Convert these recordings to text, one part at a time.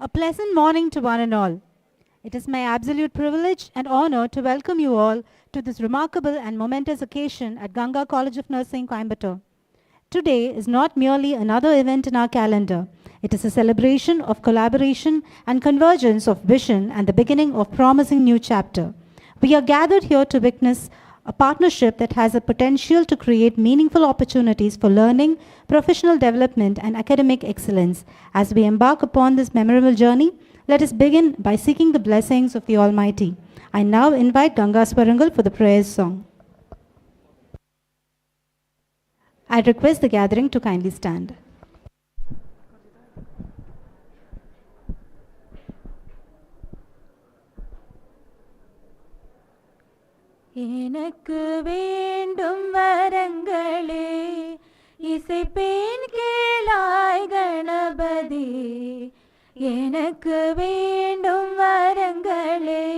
A pleasant morning to one and all. It is my absolute privilege and honor to welcome you all to this remarkable and momentous occasion at Ganga College of Nursing, Coimbatore. Today is not merely another event in our calendar. It is a celebration of collaboration and convergence of vision and the beginning of promising new chapter. We are gathered here to witness a partnership that has the potential to create meaningful opportunities for learning, professional development, and academic excellence. As we embark upon this memorable journey, let us begin by seeking the blessings of the Almighty. I now invite Ganga Swarangal for the prayer song. I request the gathering to kindly stand. எனக்கு வேண்டும் வரங்களே இசைப்பேன் கேளாய் கணபதி எனக்கு வேண்டும் வரங்களே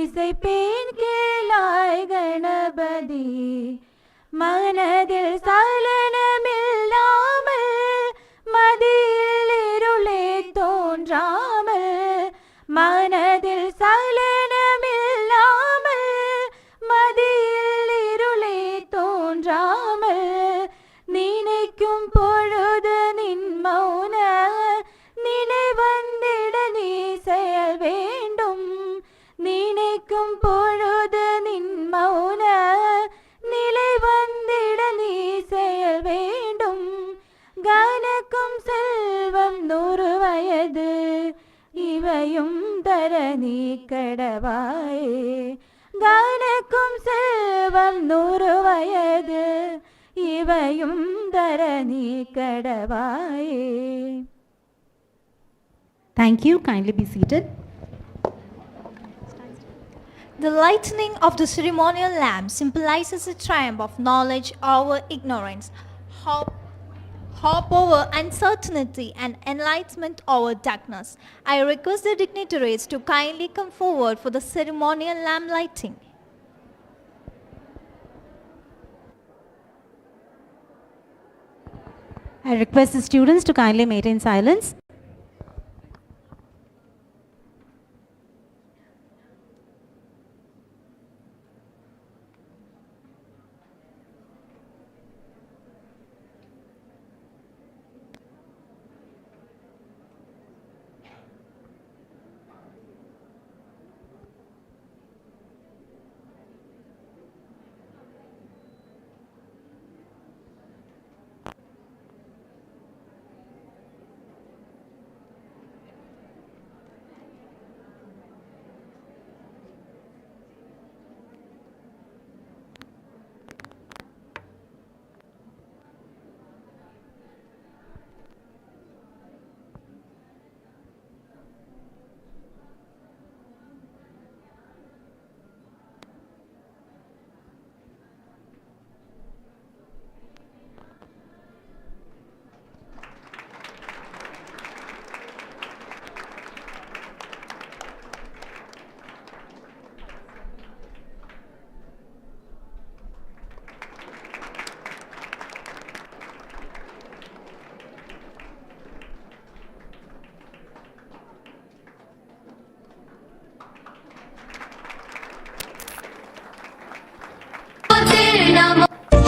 இசைப்பேன் கேளாய் கணபதி மனதில் சலனமில்லாமல் மதியில் இருளே தோன்றாமல் மனதில் சலனமில்லாமல் மதியில் இருளே தோன்றாமல் நினைக்கும் பொழுது நின் மௌன நினைவந்திட நீ செயல் வேண்டும் நினைக்கும் பொழுது நின் மௌன நிலை வந்திட நீ செயல் வேண்டும் கனக்கும் செல்வம் 100 வயது இவையும் தர நீ கடவாயே கனக்கும் செல்வம் 100 வயது இவையும் தர நீ கடவாயே. Thank you. Kindly be seated. The lightening of the ceremonial lamp symbolizes the triumph of knowledge over ignorance, hope over uncertainty, and enlightenment over darkness. I request the dignitaries to kindly come forward for the ceremonial lamp lighting. I request the students to kindly maintain silence.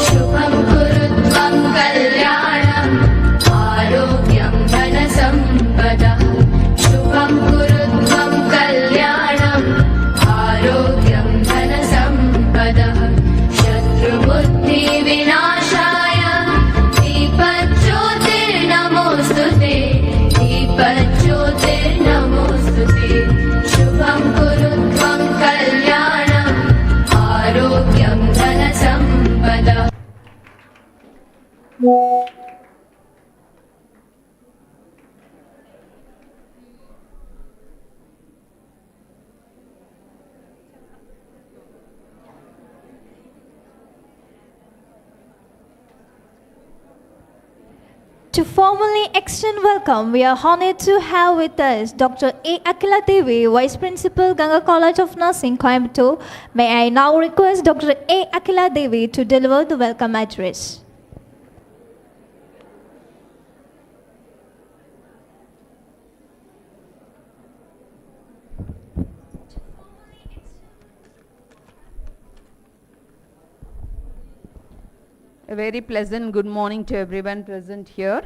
शुभं कुरुत्वं कल्याणम् आरोग्यं धनसम्पदः शुभं कुरुत्वं कल्याणम् आरोग्यं धनसम्पदः शत्रुबुद्धिविनाशाय दीपज्योतिर्नमोऽस्तु ते दीपज्योतिर्नमोऽस्तु ते शुभं कुरुत्वं कल्याणम् आरोग्यं धनसम्पदः. To formally extend welcome, we are honored to have with us Dr. A. Akila Devi, Vice Principal, Ganga College of Nursing, Coimbatore. May I now request Dr. A. Akila Devi to deliver the welcome address. A very pleasant good morning to everyone present here.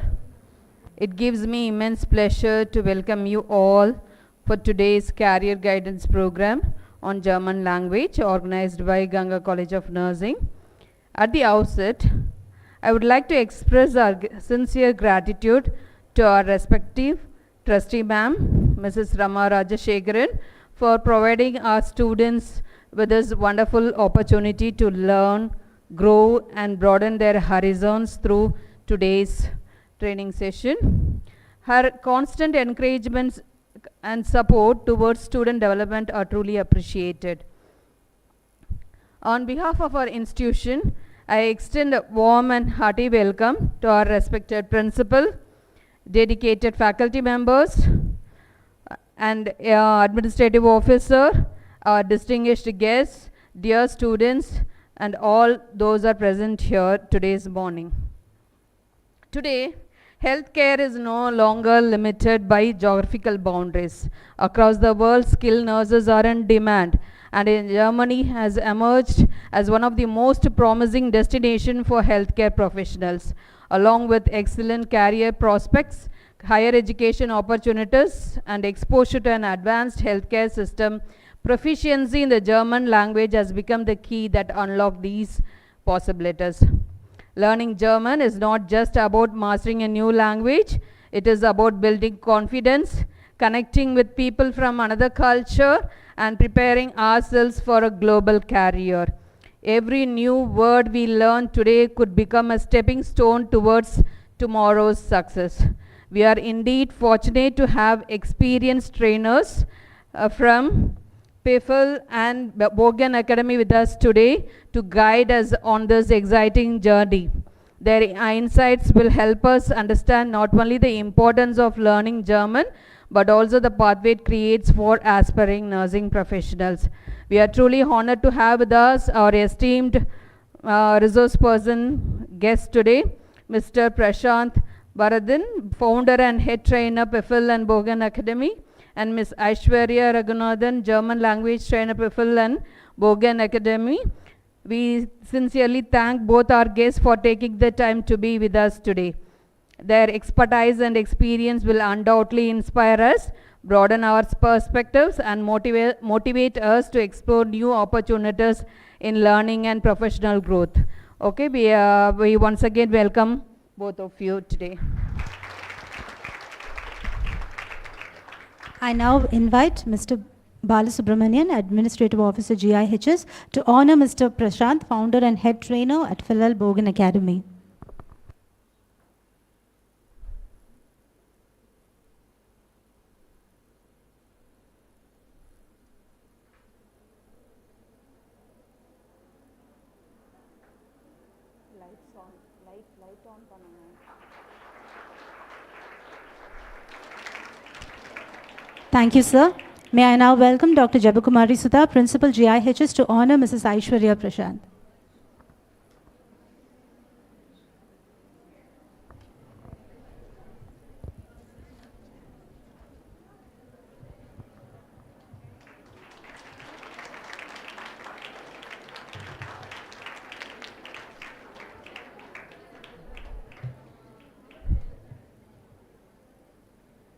It gives me immense pleasure to welcome you all for today's career guidance program on German language organized by Ganga College of Nursing. At the outset, I would like to express our sincere gratitude to our respective trustee ma'am, Mrs. Rama Rajashekaran, for providing our students with this wonderful opportunity to learn, grow and broaden their horizons through today's training session. Her constant encouragements and support towards student development are truly appreciated. On behalf of our institution, I extend a warm and hearty welcome to our respected principal, dedicated faculty members, and administrative officer, our distinguished guests, dear students, and all those are present here today's morning. Today, healthcare is no longer limited by geographical boundaries. Across the world, skilled nurses are in demand, and in Germany has emerged as one of the most promising destinations for healthcare professionals. Along with excellent career prospects, higher education opportunities, and exposure to an advanced healthcare system, proficiency in the German language has become the key that unlocks these possibilities. Learning German is not just about mastering a new language, it is about building confidence, connecting with people from another culture, and preparing ourselves for a global career. Every new word we learn today could become a stepping stone towards tomorrow's success. We are indeed fortunate to have experienced trainers from Pfeil Bogen Academy with us today to guide us on this exciting journey. Their insights will help us understand not only the importance of learning German, but also the pathway it creates for aspiring nursing professionals. We are truly honored to have with us our esteemed resource person guest today, Mr. Prashant Bharadhan, founder and head trainer, Pfeil and Bogen Academy, and Ms. Aishwarya Raghunathan, German language trainer, Pfeil and Bogen Academy. We sincerely thank both our guests for taking the time to be with us today. Their expertise and experience will undoubtedly inspire us, broaden our perspectives, and motivate us to explore new opportunities in learning and professional growth. Okay, we once again welcome both of you today. I now invite Mr. Balasubramanian, Administrative Officer GIHS, to honor Mr. Prashant, founder and head trainer at Pfeil Bogen Academy. Thank you, sir. May I now welcome Dr. Jabakumari Sudha, Principal GIHS, to honor Mrs. Aishwarya Prashant.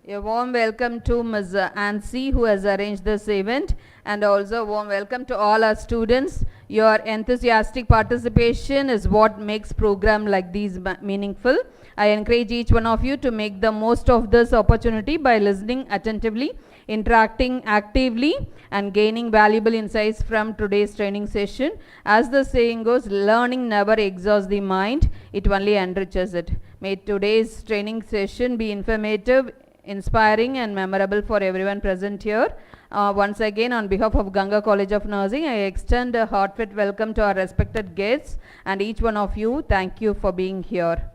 A warm welcome to Ms. Ansi, who has arranged this event, and also a warm welcome to all our students. Your enthusiastic participation is what makes program like these meaningful. I encourage each one of you to make the most of this opportunity by listening attentively, interacting actively, and gaining valuable insights from today's training session. As the saying goes, learning never exhausts the mind, it only enriches it. May today's training session be informative, inspiring and memorable for everyone present here. Once again, on behalf of Ganga College of Nursing, I extend a heartfelt welcome to our respected guests and each one of you. Thank you for being here.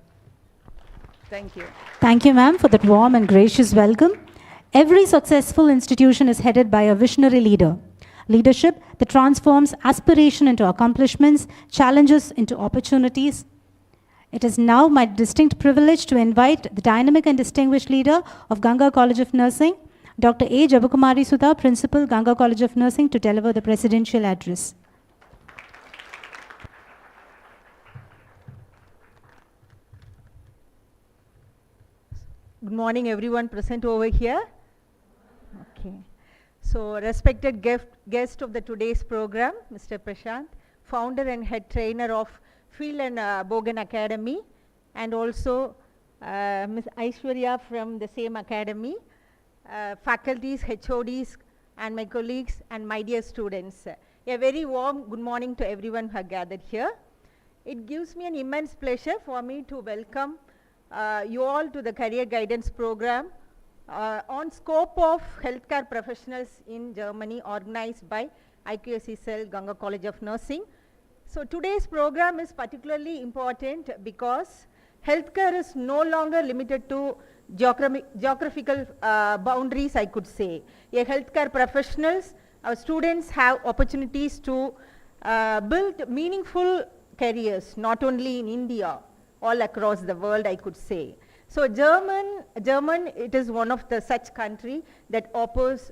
Thank you. Thank you, ma'am, for that warm and gracious welcome. Every successful institution is headed by a visionary leader. Leadership that transforms aspiration into accomplishments, challenges into opportunities. It is now my distinct privilege to invite the dynamic and distinguished leader of Ganga College of Nursing, Dr. A. Jabakumari Sudha, Principal, Ganga College of Nursing, to deliver the presidential address. Good morning, everyone present over here. Okay. So, respected guest of the today's program, Mr. Prashant, founder and head trainer of Pfeil Bogen Academy, and also Ms. Aishwarya from the same academy, faculties, HODs, and my colleagues, and my dear students. A very warm good morning to everyone who are gathered here. It gives me an immense pleasure for me to welcome you all to the career guidance program on scope of healthcare professionals in Germany, organized by IQSC Cell, Ganga College of Nursing. So today's program is particularly important because healthcare is no longer limited to geographical boundaries, I could say. A healthcare professionals, our students have opportunities to build meaningful careers, not only in India, all across the world, I could say. So German, it is one of the such country that offers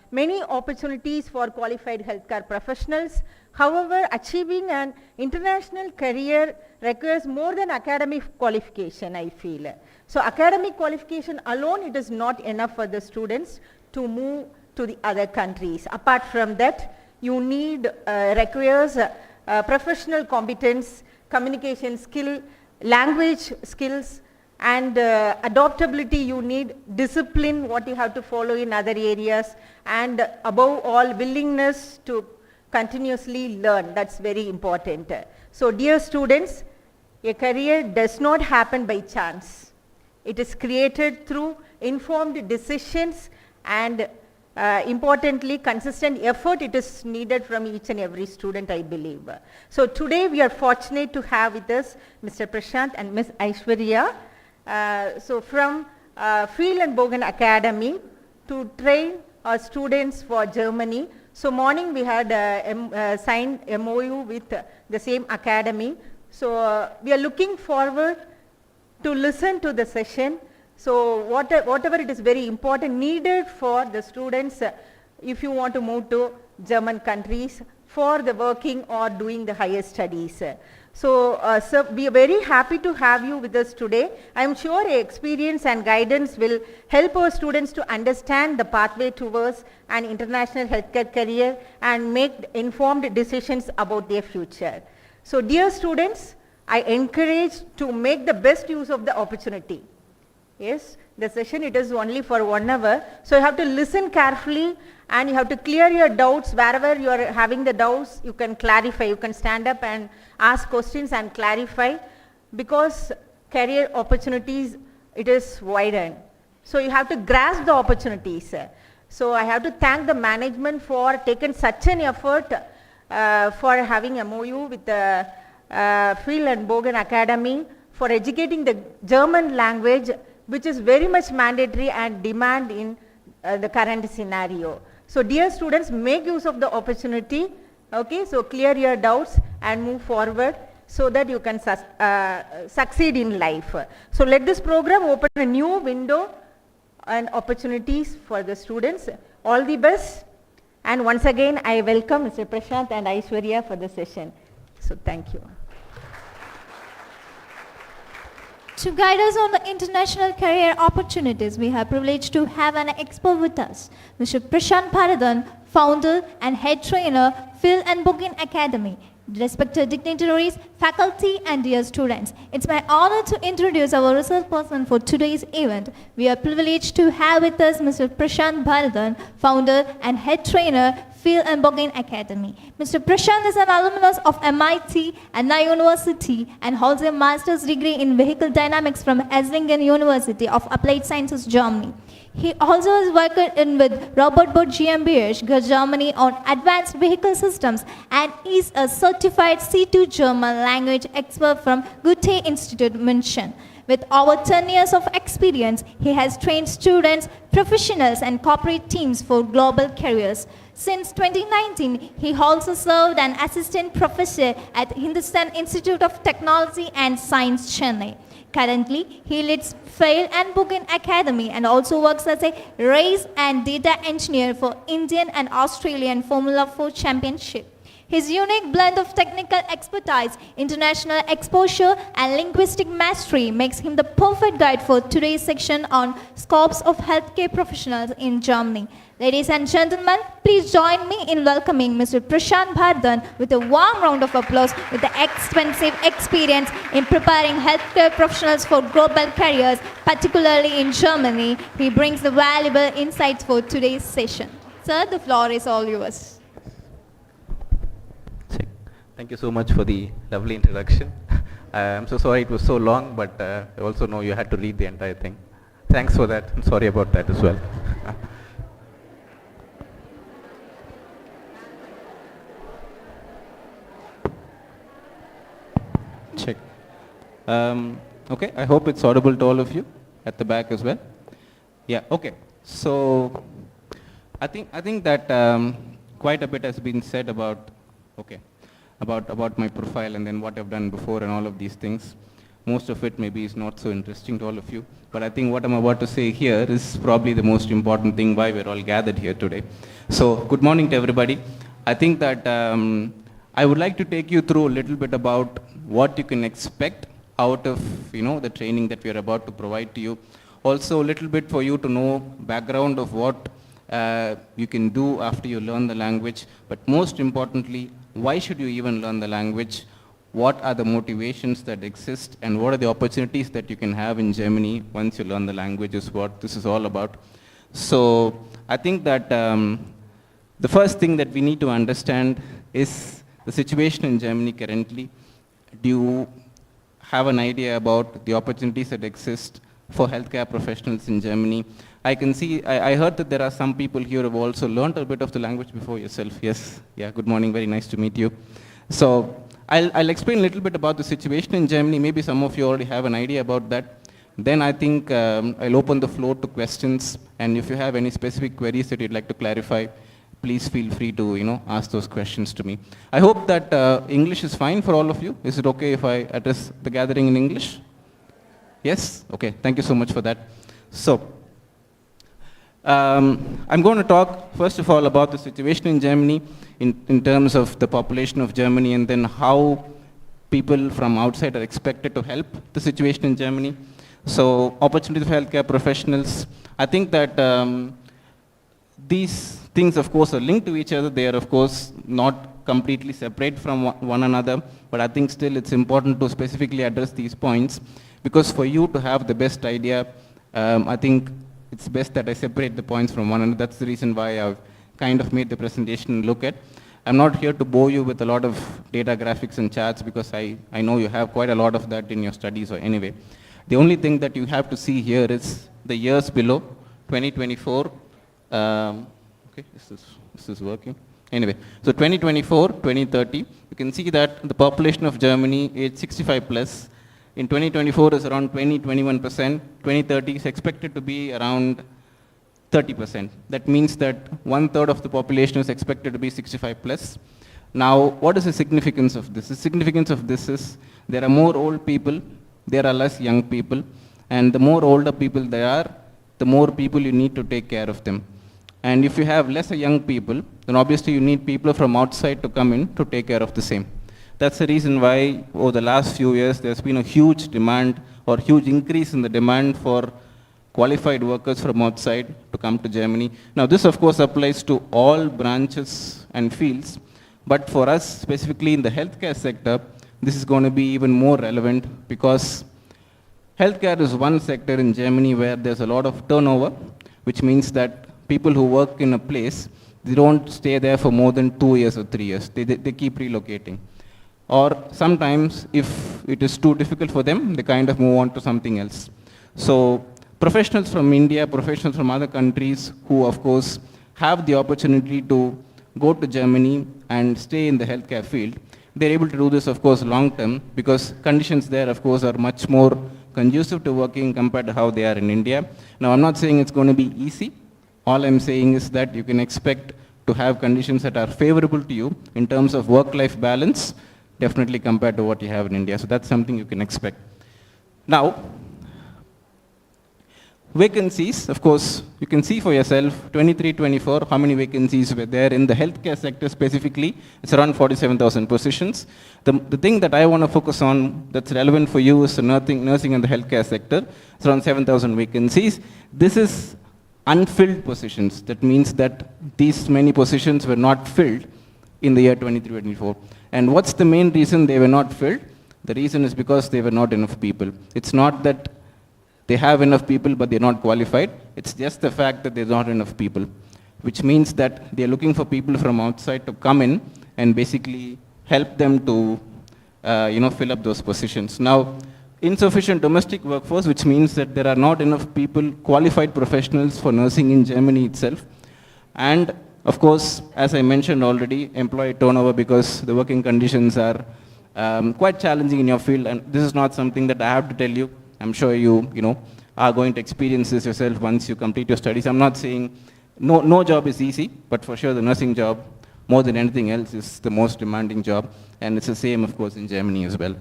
many opportunities for qualified healthcare professionals. However, achieving an international career requires more than academic qualification, I feel. So academic qualification alone, it is not enough for the students to move to the other countries. Apart from that, you need requires professional competence, communication skill, language skills, and adaptability. You need discipline, what you have to follow in other areas, and above all, willingness to continuously learn. That's very important. So dear students, a career does not happen by chance. It is created through informed decisions and importantly, consistent effort. It is needed from each and every student, I believe. So today we are fortunate to have with us Mr. Prashant and Ms. Aishwarya. So from Pfeil Bogen Academy to train our students for Germany. So morning we had signed MOU with the same academy. So we are looking forward to listen to the session. So whatever it is very important, needed for the students if you want to move to German countries for the working or doing the higher studies. So we are very happy to have you with us today. I am sure your experience and guidance will help our students to understand the pathway towards an international healthcare career and make informed decisions about their future. So dear students, I encourage to make the best use of the opportunity. Yes, the session, it is only for 1 hour. So you have to listen carefully and you have to clear your doubts. Wherever you are having the doubts, you can clarify. You can stand up and ask questions and clarify, because career opportunities, it is widened. So you have to grasp the opportunities. So I have to thank the management for taking such an effort for having a MOU with the Pfeil Bogen Academy for educating the German language, which is very much mandatory and demand in the current scenario. So dear students, make use of the opportunity. Okay, so clear your doubts and move forward so that you can succeed in life. So let this program open a new window and opportunities for the students. All the best. And once again, I welcome Mr. Prashant and Aishwarya for the session. So thank you. To guide us on the international career opportunities, we have privilege to have an expert with us, Mr. Prashant Bharadan, founder and head trainer, Pfeil Bogen Academy. Respected dignitaries, faculty, and dear students, it's my honor to introduce our resource person for today's event. We are privileged to have with us Mr. Prashant Bharadan, founder and head trainer, Pfeil Bogen Academy. Mr. Prashant is an alumnus of MIT and Anna University and holds a master's degree in vehicle dynamics from Esslingen University of Applied Sciences, Germany. He also has worked with Robert Bosch GmbH, Germany, on advanced vehicle systems and is a certified C2 German language expert from Goethe Institute, München. With over 10 years of experience, he has trained students, professionals, and corporate teams for global careers. Since 2019, he also served an assistant professor at Hindustan Institute of Technology and Science, Chennai. Currently, he leads Pfeil Bogen Academy and also works as a race and data engineer for Indian and Australian Formula 4 Championship. His unique blend of technical expertise, international exposure, and linguistic mastery makes him the perfect guide for today's section on scopes of healthcare professionals in Germany. Ladies and gentlemen, please join me in welcoming Mr. Prashant Bhardhan with a warm round of applause with the extensive experience in preparing healthcare professionals for global careers, particularly in Germany. He brings the valuable insights for today's session. Sir, the floor is all yours. Thank you so much for the lovely introduction. I'm so sorry it was so long, but I also know you had to read the entire thing. Thanks for that. I'm sorry about that as well. Check. Okay, I hope it's audible to all of you at the back as well. Yeah, okay. So I think that quite a bit has been said about my profile and then what I've done before and all of these things. Most of it maybe is not so interesting to all of you, but I think what I'm about to say here is probably the most important thing why we're all gathered here today. So good morning to everybody. I think that I would like to take you through a little bit about what you can expect out of the training that we are about to provide to you. Also a little bit for you to know background of what you can do after you learn the language, but most importantly, why should you even learn the language? What are the motivations that exist and what are the opportunities that you can have in Germany once you learn the language is what this is all about. So I think that the first thing that we need to understand is the situation in Germany currently. Do you have an idea about the opportunities that exist for healthcare professionals in Germany? I can see, I heard that there are some people here who have also learned a bit of the language before yourself. Yes, yeah, good morning, very nice to meet you. So I'll explain a little bit about the situation in Germany. Maybe some of you already have an idea about that. Then I think I'll open the floor to questions, and if you have any specific queries that you'd like to clarify, please feel free to ask those questions to me. I hope that English is fine for all of you. Is it okay if I address the gathering in English? Yes? Okay, thank you so much for that. So, I'm going to talk first of all about the situation in Germany in terms of the population of Germany and then how people from outside are expected to help the situation in Germany. So opportunities for healthcare professionals. I think that these things of course are linked to each other. They are of course not completely separate from one another, but I think still it's important to specifically address these points because for you to have the best idea, I think it's best that I separate the points from one another. That's the reason why I've kind of made the presentation look at. I'm not here to bore you with a lot of data graphics and charts because I know you have quite a lot of that in your studies or anyway. The only thing that you have to see here is the years below, 2024. Okay, is this working? Anyway, so 2024, 2030, you can see that the population of Germany age 65 plus in 2024 is around 21%, 2030 is expected to be around 30%. That means that 1/3 of the population is expected to be 65 plus. Now, what is the significance of this? The significance of this is there are more old people, there are less young people, and the more older people there are, the more people you need to take care of them. And if you have lesser young people, then obviously you need people from outside to come in to take care of the same. That's the reason why over the last few years there's been a huge demand or huge increase in the demand for qualified workers from outside to come to Germany. Now this of course applies to all branches and fields, but for us specifically in the healthcare sector, this is going to be even more relevant because healthcare is one sector in Germany where there's a lot of turnover, which means that people who work in a place, they don't stay there for more than 2 years or 3 years. They keep relocating. Or sometimes, if it is too difficult for them, they kind of move on to something else. So professionals from India, professionals from other countries who of course have the opportunity to go to Germany and stay in the healthcare field, they're able to do this of course long term because conditions there of course are much more conducive to working compared to how they are in India. Now I'm not saying it's going to be easy. All I'm saying is that you can expect to have conditions that are favorable to you in terms of work-life balance, definitely compared to what you have in India. So that's something you can expect. Now, Vacancies, of course, you can see for yourself, 23-24, how many vacancies were there in the healthcare sector specifically. It's around 47,000 positions. The thing that I want to focus on that's relevant for you is the nursing and the healthcare sector. It's around 7,000 vacancies. This is unfilled positions. That means that these many positions were not filled in the year 23-24. And what's the main reason they were not filled? The reason is because there were not enough people. It's not that they have enough people, but they're not qualified. It's just the fact that there's not enough people, which means that they're looking for people from outside to come in and basically help them to, fill up those positions. Now, insufficient domestic workforce, which means that there are not enough people, qualified professionals for nursing in Germany itself. And of course, as I mentioned already, employee turnover, because the working conditions are quite challenging in your field. And this is not something that I have to tell you. I'm sure you are going to experience this yourself once you complete your studies. I'm not saying no job is easy, but for sure the nursing job, more than anything else, is the most demanding job. And it's the same, of course, in Germany as well.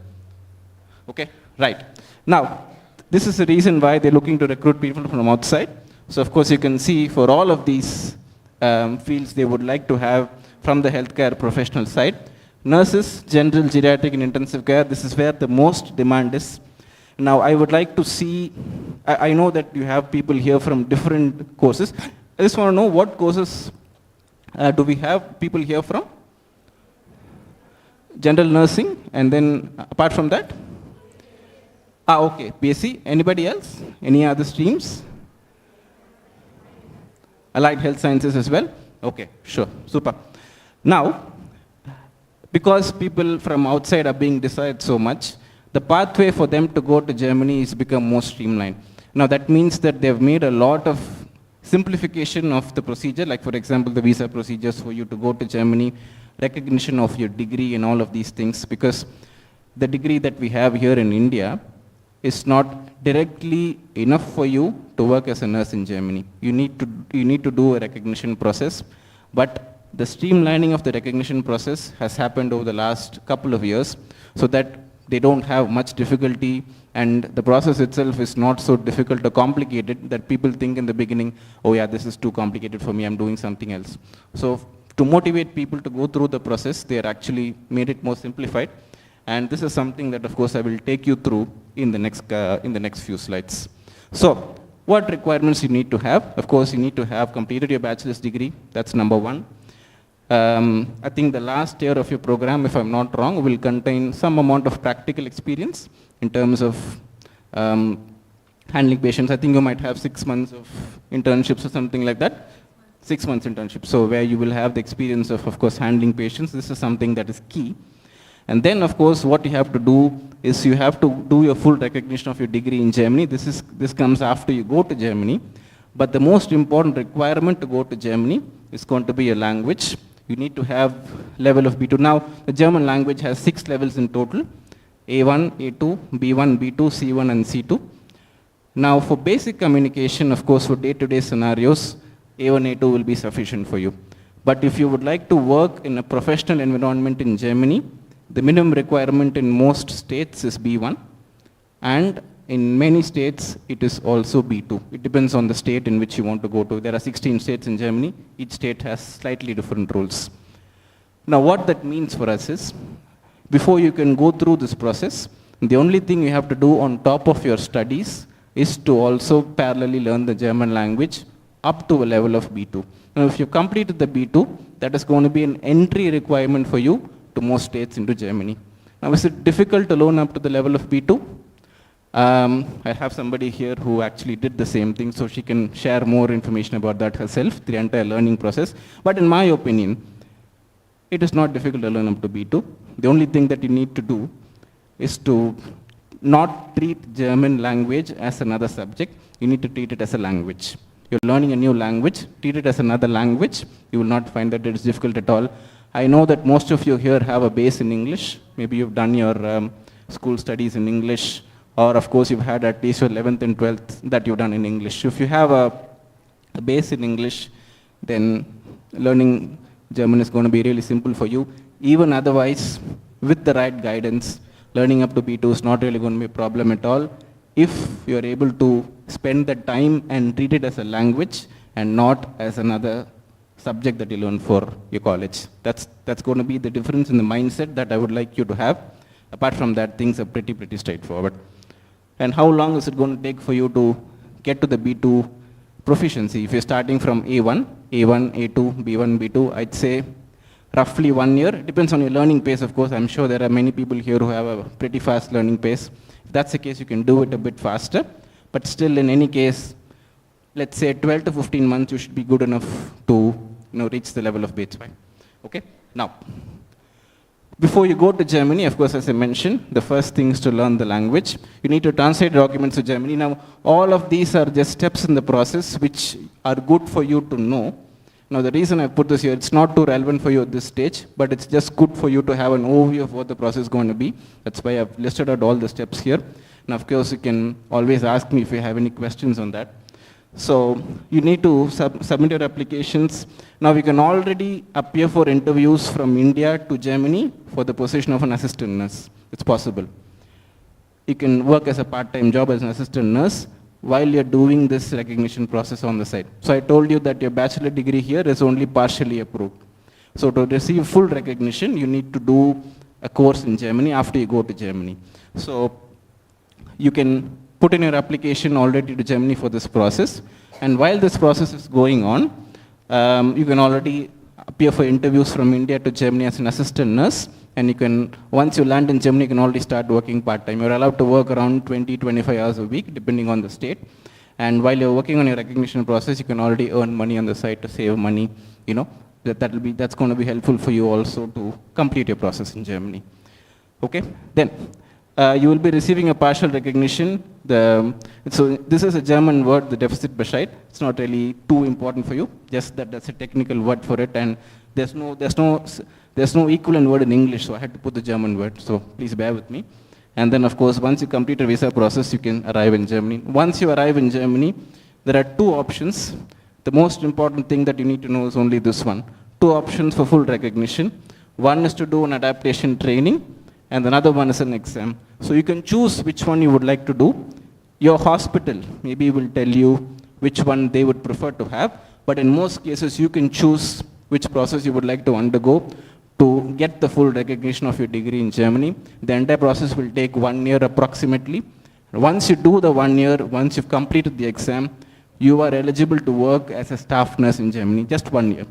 Okay, right. Now, this is the reason why they're looking to recruit people from outside. So, of course, you can see for all of these fields they would like to have from the healthcare professional side. Nurses, general, geriatric, and intensive care, this is where the most demand is. Now, I would like to see, I know that you have people here from different courses. I just want to know what courses do we have people here from? General nursing, and then apart from that? Okay, BSc. Anybody else? Any other streams? Allied health sciences as well? Okay, sure, super. Now, because people from outside are being desired so much, the pathway for them to go to Germany has become more streamlined. Now that means that they've made a lot of simplification of the procedure, like for example, the visa procedures for you to go to Germany, recognition of your degree and all of these things, because the degree that we have here in India is not directly enough for you to work as a nurse in Germany. You need to do a recognition process, but the streamlining of the recognition process has happened over the last couple of years, so that they don't have much difficulty, and the process itself is not so difficult or complicated that people think in the beginning, oh yeah, this is too complicated for me, I'm doing something else. So to motivate people to go through the process, they are actually made it more simplified. And this is something that, of course, I will take you through in the next few slides. So what requirements you need to have? Of course, you need to have completed your bachelor's degree. That's number one. I think the last year of your program, if I'm not wrong, will contain some amount of practical experience in terms of handling patients. I think you might have 6 months of internships or something like that. 6 months internship. So where you will have the experience of course, handling patients. This is something that is key. And then, of course, what you have to do is you have to do your full recognition of your degree in Germany. This comes after you go to Germany. But the most important requirement to go to Germany is going to be your language. You need to have level of B2. Now, the German language has 6 levels in total: A1, A2, B1, B2, C1, and C2. Now, for basic communication, of course, for day-to-day scenarios, A1, A2 will be sufficient for you. But if you would like to work in a professional environment in Germany, the minimum requirement in most states is B1, and in many states it is also B2. It depends on the state in which you want to go to. There are 16 states in Germany. Each state has slightly different rules. Now what that means for us is, before you can go through this process, the only thing you have to do on top of your studies is to also parallelly learn the German language up to a level of B2. Now if you completed the B2, that is going to be an entry requirement for you to most states into Germany. Now, is it difficult to learn up to the level of B2? I have somebody here who actually did the same thing, so she can share more information about that herself, the entire learning process. But in my opinion, it is not difficult to learn up to B2. The only thing that you need to do is to not treat German language as another subject. You need to treat it as a language. You're learning a new language, treat it as another language. You will not find that it is difficult at all. I know that most of you here have a base in English. Maybe you've done your school studies in English, or of course you've had at least your 11th and 12th that you've done in English. If you have a base in English, then learning German is going to be really simple for you. Even otherwise, with the right guidance, learning up to B2 is not really going to be a problem at all. if you are able to spend the time and treat it as a language and not as another subject that you learn for your college. That's going to be the difference in the mindset that I would like you to have. Apart from that, things are pretty straightforward. And how long is it going to take for you to get to the B2 proficiency? If you're starting from A1, A2, B1, B2, I'd say roughly 1 year. It depends on your learning pace, of course. I'm sure there are many people here who have a pretty fast learning pace. If that's the case, you can do it a bit faster. But still, in any case, let's say 12 to 15 months, you should be good enough to reach the level of B2. Okay? Now, before you go to Germany, of course, as I mentioned, the first thing is to learn the language. You need to translate documents to Germany. Now, all of these are just steps in the process which are good for you to know. Now, the reason I put this here, it's not too relevant for you at this stage, but it's just good for you to have an overview of what the process is going to be. That's why I've listed out all the steps here. And of course, you can always ask me if you have any questions on that. So you need to submit your applications. Now you can already appear for interviews from India to Germany for the position of an assistant nurse. It's possible. You can work as a part-time job as an assistant nurse while you're doing this recognition process on the side. So I told you that your bachelor degree here is only partially approved. So to receive full recognition, you need to do a course in Germany after you go to Germany. So you can put in your application already to Germany for this process. And while this process is going on, you can already appear for interviews from India to Germany as an assistant nurse. And you can, once you land in Germany, you can already start working part-time. You're allowed to work around 20-25 hours a week, depending on the state. And while you're working on your recognition process, you can already earn money on the side to save money. That's going to be helpful for you also to complete your process in Germany. Okay, then. You will be receiving a partial recognition. So this is a German word, the deficit Bescheid. It's not really too important for you, just that's a technical word for it, and there's no equivalent word in English, so I had to put the German word, so please bear with me. And then of course, once you complete your visa process, you can arrive in Germany. Once you arrive in Germany, there are two options. The most important thing that you need to know is only this one. Two options for full recognition. One is to do an adaptation training, and another one is an exam. So you can choose which one you would like to do. Your hospital maybe will tell you which one they would prefer to have, but in most cases you can choose which process you would like to undergo to get the full recognition of your degree in Germany. The entire process will take 1 year approximately. Once you do the 1 year, once you've completed the exam, you are eligible to work as a staff nurse in Germany, just 1 year.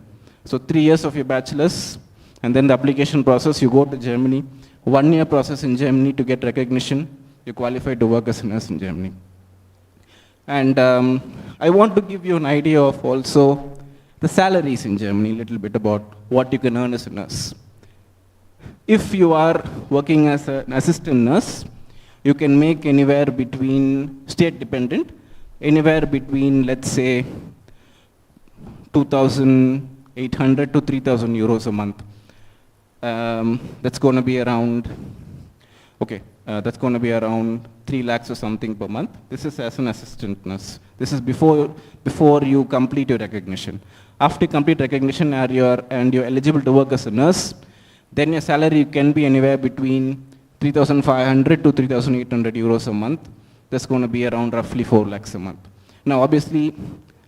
So 3 years of your bachelor's, and then the application process, you go to Germany. 1 year process in Germany to get recognition, you're qualified to work as a nurse in Germany. And I want to give you an idea of also the salaries in Germany, a little bit about what you can earn as a nurse. If you are working as an assistant nurse, you can make anywhere between, state dependent, anywhere between, let's say, 2,800 to 3,000 euros a month. That's going to be around, that's going to be around 3 lakhs or something per month. This is as an assistant nurse. This is before you complete your recognition. After you complete recognition and you're eligible to work as a nurse, then your salary can be anywhere between 3,500 to 3,800 euros a month. That's going to be around roughly 4 lakhs a month. Now, obviously,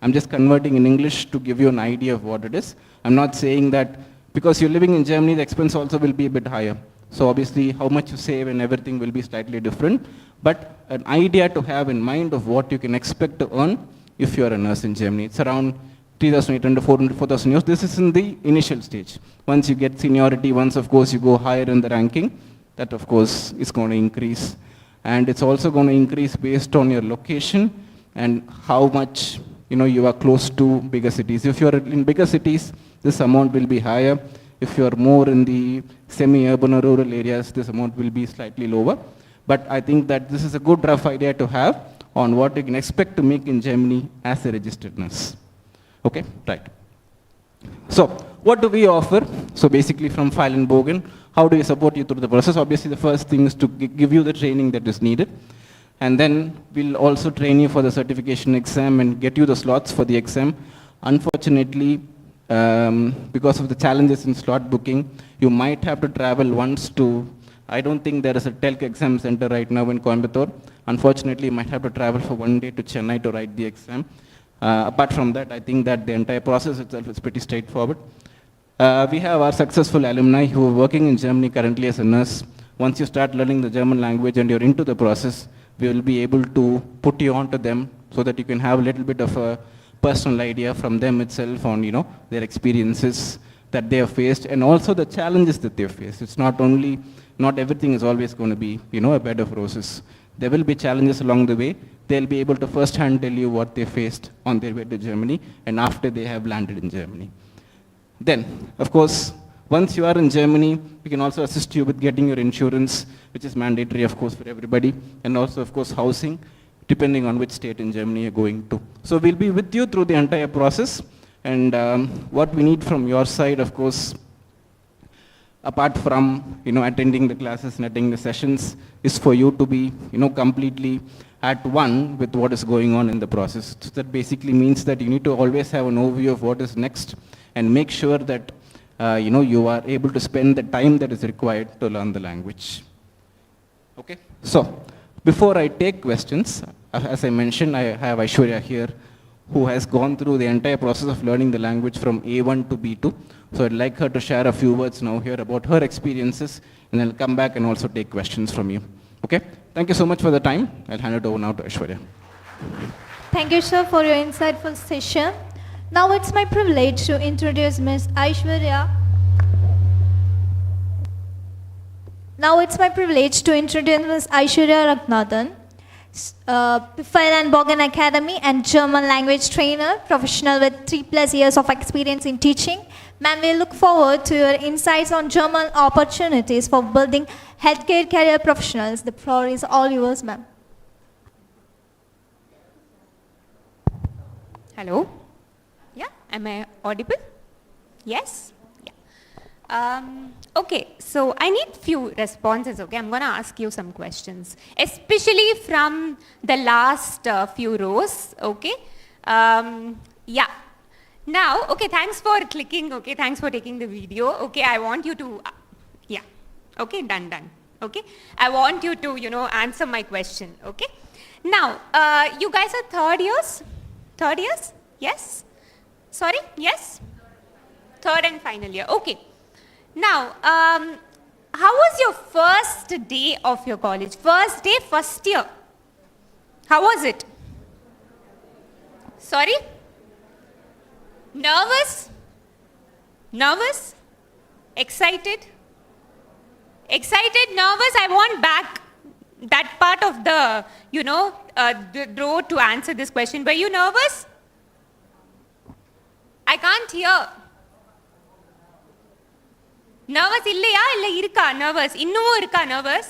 I'm just converting in English to give you an idea of what it is. I'm not saying that because you're living in Germany, the expense also will be a bit higher. So obviously, how much you save and everything will be slightly different. But an idea to have in mind of what you can expect to earn if you're a nurse in Germany. It's around 3,800 to 4,000 euros. This is in the initial stage. Once you get seniority, once of course you go higher in the ranking, that of course is going to increase. And it's also going to increase based on your location and how much you are close to bigger cities. If you're in bigger cities, this amount will be higher. If you're more in the semi-urban or rural areas, this amount will be slightly lower. But I think that this is a good rough idea to have on what you can expect to make in Germany as a registered nurse. Okay, right. So, what do we offer? So basically from Pfeil Bogen, how do we support you through the process? Obviously the first thing is to give you the training that is needed. And then we'll also train you for the certification exam and get you the slots for the exam. Unfortunately, because of the challenges in slot booking, you might have to travel once to, I don't think there is a TELC exam center right now in Coimbatore. Unfortunately, you might have to travel for 1 day to Chennai to write the exam. Apart from that, I think that the entire process itself is pretty straightforward. We have our successful alumni who are working in Germany currently as a nurse. Once you start learning the German language and you're into the process, we will be able to put you onto them so that you can have a little bit of a personal idea from them itself on, their experiences that they have faced and also the challenges that they have faced. It's not everything is always going to be, a bed of roses. There will be challenges along the way. They'll be able to first-hand tell you what they faced on their way to Germany and after they have landed in Germany. Then, of course, once you are in Germany, we can also assist you with getting your insurance, which is mandatory, of course, for everybody, and also, of course, housing, depending on which state in Germany you're going to. So we'll be with you through the entire process, and what we need from your side, of course, apart from, attending the classes and attending the sessions, is for you to be, completely at one with what is going on in the process. So that basically means that you need to always have an overview of what is next and make sure that you are able to spend the time that is required to learn the language. Okay, so before I take questions, as I mentioned, I have Aishwarya here who has gone through the entire process of learning the language from A1 to B2. So I'd like her to share a few words now here about her experiences, and then I'll come back and also take questions from you. Okay, thank you so much for the time. I'll hand it over now to Aishwarya. Thank you, sir, for your insightful session. Now it's my privilege to introduce Ms. Aishwarya. Ragnathan, Pfeil Bogen Academy and German language trainer, professional with 3+ years of experience in teaching. Ma'am, we look forward to your insights on German opportunities for building healthcare career professionals. The floor is all yours, ma'am. Hello? Yeah, am I audible? Yes? Yeah. Okay, so I need few responses, okay? I'm going to ask you some questions, especially from the last few rows, okay? Yeah. Now, okay, thanks for clicking, okay? Thanks for taking the video, okay? I want you to, yeah, okay, done, okay? I want you to, answer my question, okay? Now, you guys are third years? Third years? Yes? Sorry? Yes? Third and final year, okay. Now, how was your first day of your college? First day, first year. How was it? Sorry? Nervous? Nervous? Excited? Excited, nervous? I want back that part of the, the row to answer this question. Were you nervous? I can't hear. Nervous இல்லையா இல்ல இருக்கா nervous இன்னும் இருக்கா nervous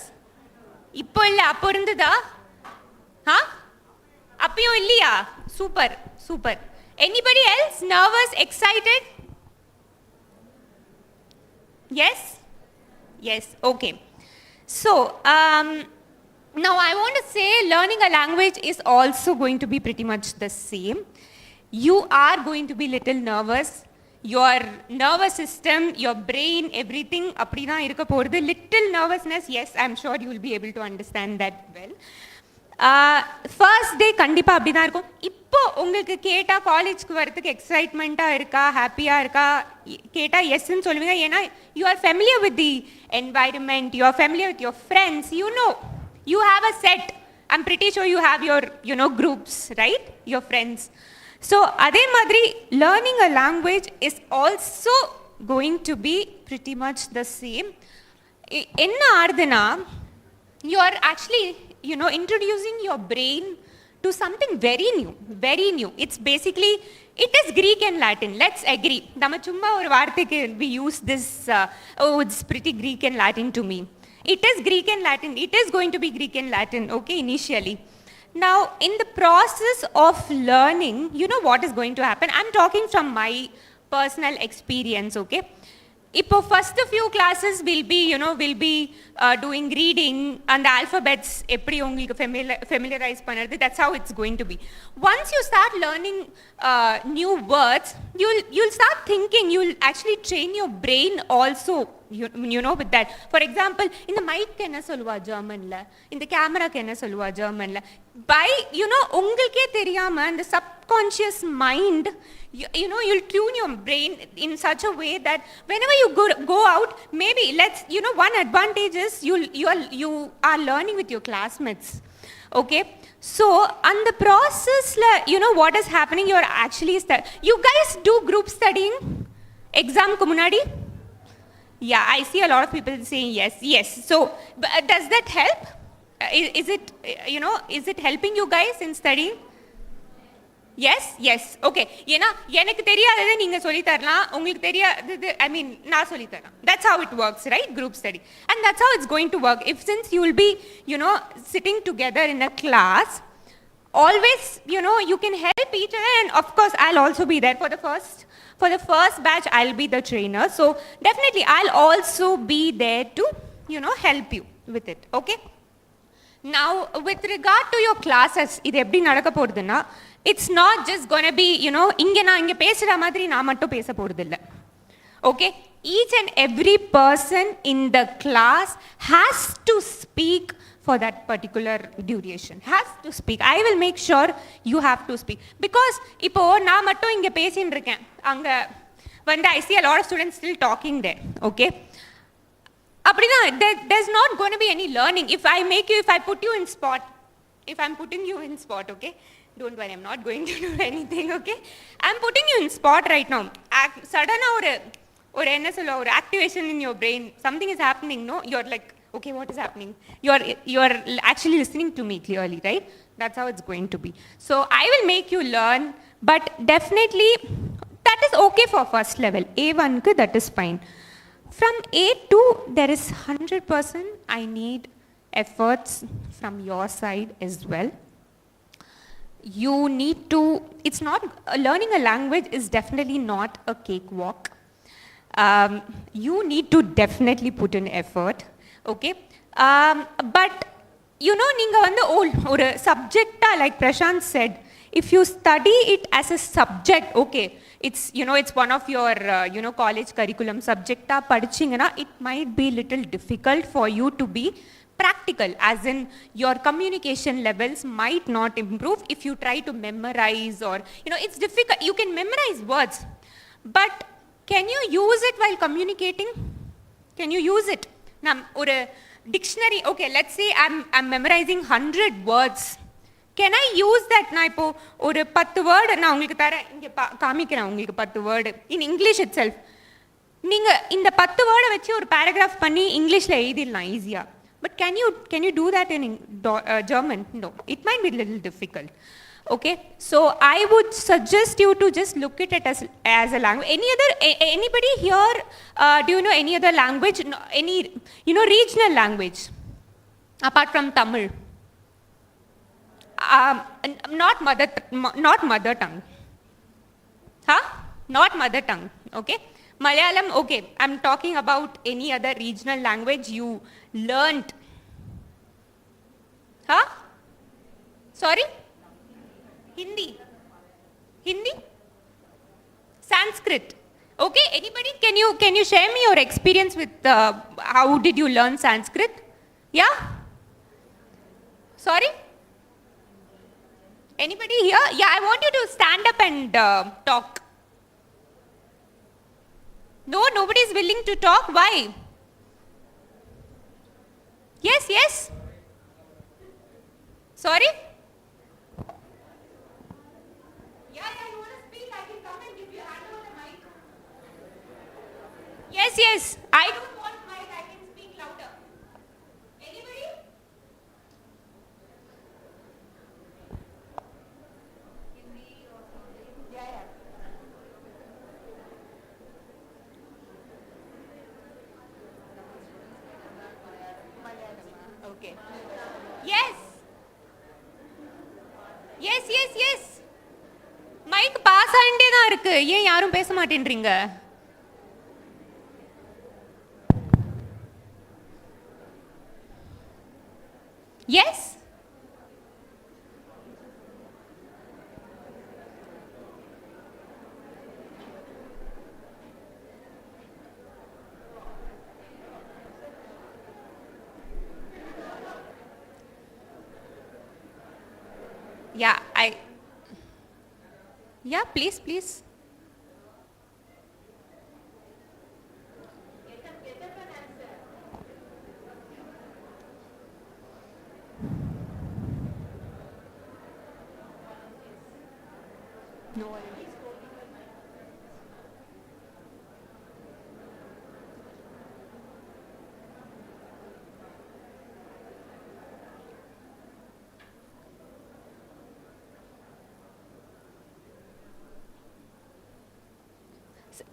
இப்போ இல்ல அப்போ இருந்ததா அப்பயும் இல்லையா super anybody else nervous excited yes okay so now I want to say learning a language is also going to be pretty much the same. You are going to be little nervous. Your nervous system, your brain, everything அப்படினா இருக்க போறது. Little nervousness, yes, I'm sure you will be able to understand that well. First day கண்டிப்பா அப்படிதான் இருக்கும். இப்போ உங்களுக்கு கேட்டா காலேஜ்க்கு வரதுக்கு எக்ஸைட்மெண்டா இருக்கா, ஹாப்பியா இருக்கா கேட்டா எஸ்ன்னு சொல்லுவீங்க. ஏன்னா you are familiar with the environment, you are familiar with your friends, you have a set. I'm pretty sure you have your, groups, right? Your friends. So, அதே மாதிரி learning a language is also going to be pretty much the same. என்ன ஆறுதுன்னா, you are actually, introducing your brain to something very new. It's basically, it is Greek and Latin. Let's agree. நம்ம சும்மா ஒரு வார்த்தைக்கு we use this, it's pretty Greek and Latin to me. It is Greek and Latin. It is going to be Greek and Latin, okay, initially. Now, in the process of learning, you know what is going to happen? I'm talking from my personal experience, okay? Ipo first few classes will be, doing reading and the alphabets, eppadi ungalku familiarize panadhu. That's how it's going to be. Once you start learning new words, you'll start thinking, you'll actually train your brain also, you know, with that. For example, in the mic என்ன சொல்லுவா ஜெர்மன்ல, இந்த கேமராக்கு என்ன சொல்லுவா ஜெர்மன்ல, by you know உங்களுக்கே தெரியாம the subconscious mind, you know, you'll tune your brain in such a way that whenever you go out, maybe you know, one advantage is you are learning with your classmates. Okay, so on the process, you know what is happening, you're actually you guys do group studying exam ku munadi? Yeah, I see a lot of people saying yes. So does that help? Is it, you know, is it helping you guys in studying? Yes, okay. ஏன்னா எனக்கு தெரியாததை நீங்க சொல்லி தரலாம், உங்களுக்கு தெரியாதது I mean நான் சொல்லி தரலாம். That's how it works, right? Group study. And that's how it's going to work. Since you will be, you know, sitting together in a class, always, you know, you can help each other, and of course I'll also be there for the first batch. I'll be the trainer. So definitely I'll also be there to, you know, help you with it. Okay? Now, with regard to your classes, இது எப்படி நடக்க போறதுன்னா, it's not just going to be, you know, நான் இங்க பேசுற மாதிரி நான் மட்டும் பேச போறது இல்ல. Okay? Each and every person in the class has to speak for that particular duration. Has to speak. I will make sure you have to speak. Because இப்போ நான் மட்டும் இங்க பேசிட்டு இருக்கேன், அங்க வந்து I see a lot of students still talking there. Okay? அப்படினா there's not going to be any learning. If I put you in spot, if I'm putting you in spot, okay, don't worry, I'm not going to do anything. Okay, I'm putting you in spot right now. Suddenly or என்ன சொல்ல, ஒரு activation in your brain, something is happening, no, you're like, okay, what is happening, you're actually listening to me clearly, right? That's how it's going to be. So I will make you learn, but definitely that is okay for first level. A1 ku that is fine. From A2, there is 100% I need efforts from your side as well. You need to, it's not, learning a language is definitely not a cakewalk. You need to definitely put in effort, okay? But, you know, நீங்க வந்து ஒரு subject, like Prashant said, if you study it as a subject, okay, it's, you know, it's one of your, you know, college curriculum subject, படிச்சீங்கன்னா, it might be little difficult for you to be practical, as in your communication levels might not improve if you try to memorize, or, you know, it's difficult. You can memorize words, but can you use it while communicating? Can you use it? Now, or a dictionary, okay, let's say I'm memorizing 100 words. Can I use that? நான் இப்போ ஒரு 10 word நான் உங்களுக்கு தரேன், இங்க காமிக்கிறேன் உங்களுக்கு 10 word in English itself. நீங்க இந்த 10 word வச்சு ஒரு paragraph பண்ணி இங்கிலீஷ்ல எழுதிடலாம் ஈஸியா. But can you do that in German? No, it might be a little difficult. Okay, so I would suggest you to just look at it as a language. Anybody here, do you know any other language, any, you know, regional language apart from Tamil? Not mother tongue. Huh? Not mother tongue. Okay, Malayalam. Okay, I'm talking about any other regional language you learned. Huh? Sorry? Hindi? Sanskrit? Okay, anybody, can you share me your experience with how did you learn Sanskrit? Yeah? Sorry? Anybody here? Yeah, I want you to stand up and talk. No, nobody is willing to talk. Why? Yes. Sorry? Yeah, you want to speak? I can come and give you a hand over the mic. Yes. I don't want mic. I can speak louder. Anybody? Yeah. Okay. Yes. Mic pass ஆயிட்டே தான் இருக்கு, ஏன் யாரும் பேச மாட்டேன்றீங்க? Yes, Yeah, yeah, please, please. No.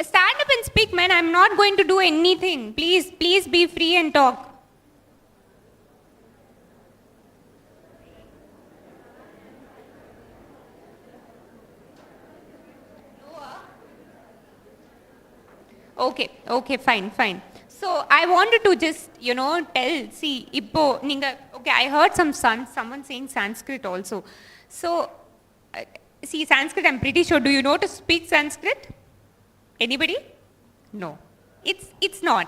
Stand up and speak, man. I'm not going to do anything. Please, please be free and talk. Okay, okay, fine, fine. So I wanted to just, see, okay, I heard someone saying Sanskrit also. So, see, Sanskrit, I'm pretty sure. Do you know to speak Sanskrit? Anybody? No. It's not.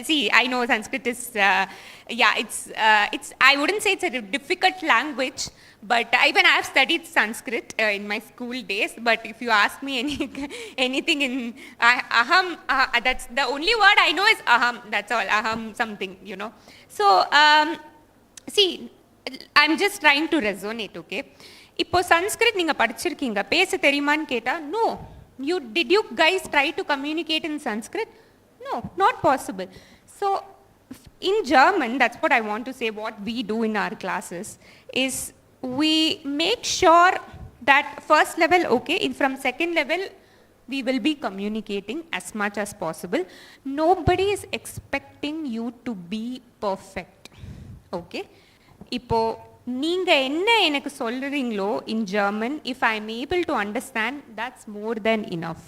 See, I know Sanskrit is, I wouldn't say it's a difficult language, but even I have studied Sanskrit in my school days, but if you ask me anything in aham, that's the only word I know is aham, that's all, aham something, So, see, I'm just trying to resonate, okay? இப்போ சன்ஸ்கிரிட் நீங்க படிச்சிருக்கீங்க பேச தெரியுமான்னு கேட்டா no. Did you guys try to communicate in Sanskrit? No, not possible. So in German, that's what I want to say, what we do in our classes is we make sure that first level, okay, from second level we will be communicating as much as possible. Nobody is expecting you to be perfect, okay? இப்போ நீங்க என்ன எனக்கு சொல்றீங்களோ in German, if I am able to understand, that's more than enough.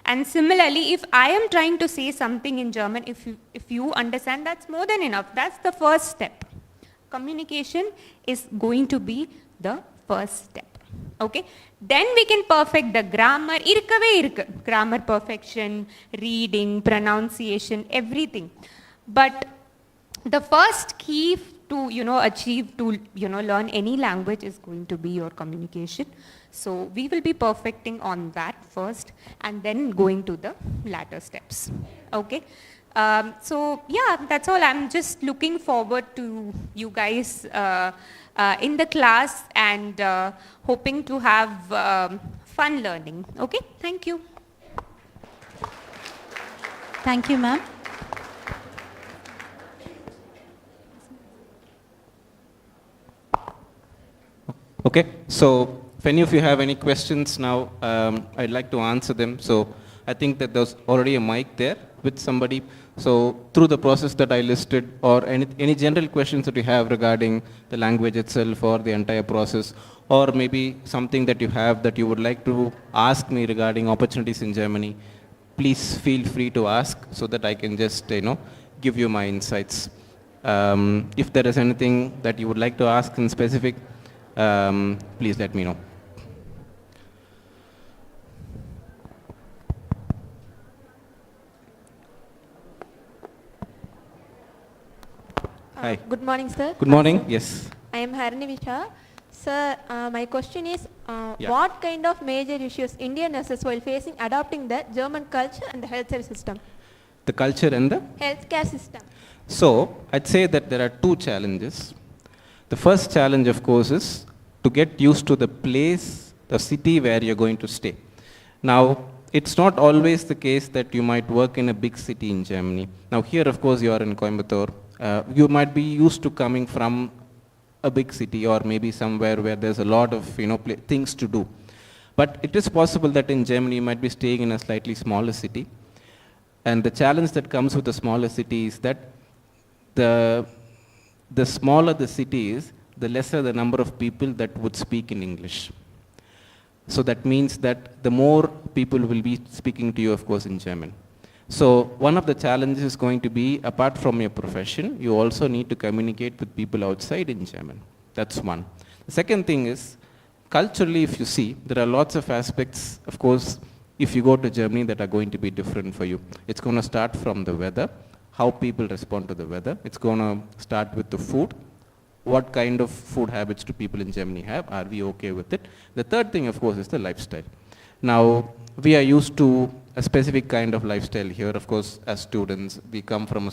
And similarly, if I am trying to say something in German, if you understand, that's more than enough. That's the first step. Communication is going to be the first step. Okay? Then we can perfect the grammar. Irukave irukku. Grammar perfection, reading, pronunciation, everything. But the first key to achieve to learn any language is going to be your communication. So we will be perfecting on that first and then going to the latter steps. Okay, so yeah, that's all. I'm just looking forward to you guys in the class and hoping to have fun learning. Okay, thank you. Thank you, ma'am. Okay, so if any of you have any questions now, I'd like to answer them. So I think that there's already a mic there with somebody. So through the process that I listed, or any general questions that you have regarding the language itself or the entire process, or maybe something that you have that you would like to ask me regarding opportunities in Germany, please feel free to ask so that I can just, give you my insights. If there is anything that you would like to ask in specific, please let me know. Hi. Good morning, sir. Good morning. Yes. I am Harini Visha. Sir, my question is, Yeah. what kind of major issues Indian nurses while facing adopting the German culture and the healthcare system? The culture and the? Healthcare system. So, I'd say that there are two challenges. The first challenge, of course, is to get used to the place, the city where you're going to stay. Now, it's not always the case that you might work in a big city in Germany. Now, here, of course, you are in Coimbatore. You might be used to coming from a big city or maybe somewhere where there's a lot of things to do. But it is possible that in Germany you might be staying in a slightly smaller city. And the challenge that comes with a smaller city is that the smaller the city is, the lesser the number of people that would speak in English. So that means that the more people will be speaking to you, of course, in German. So one of the challenges is going to be, apart from your profession, you also need to communicate with people outside in German. That's one. The second thing is, culturally, if you see, there are lots of aspects, of course, if you go to Germany, that are going to be different for you. It's going to start from the weather, how people respond to the weather. It's going to start with the food, what kind of food habits do people in Germany have? Are we okay with it? The third thing, of course, is the lifestyle. Now, we are used to a specific kind of lifestyle here. Of course, as students, we come from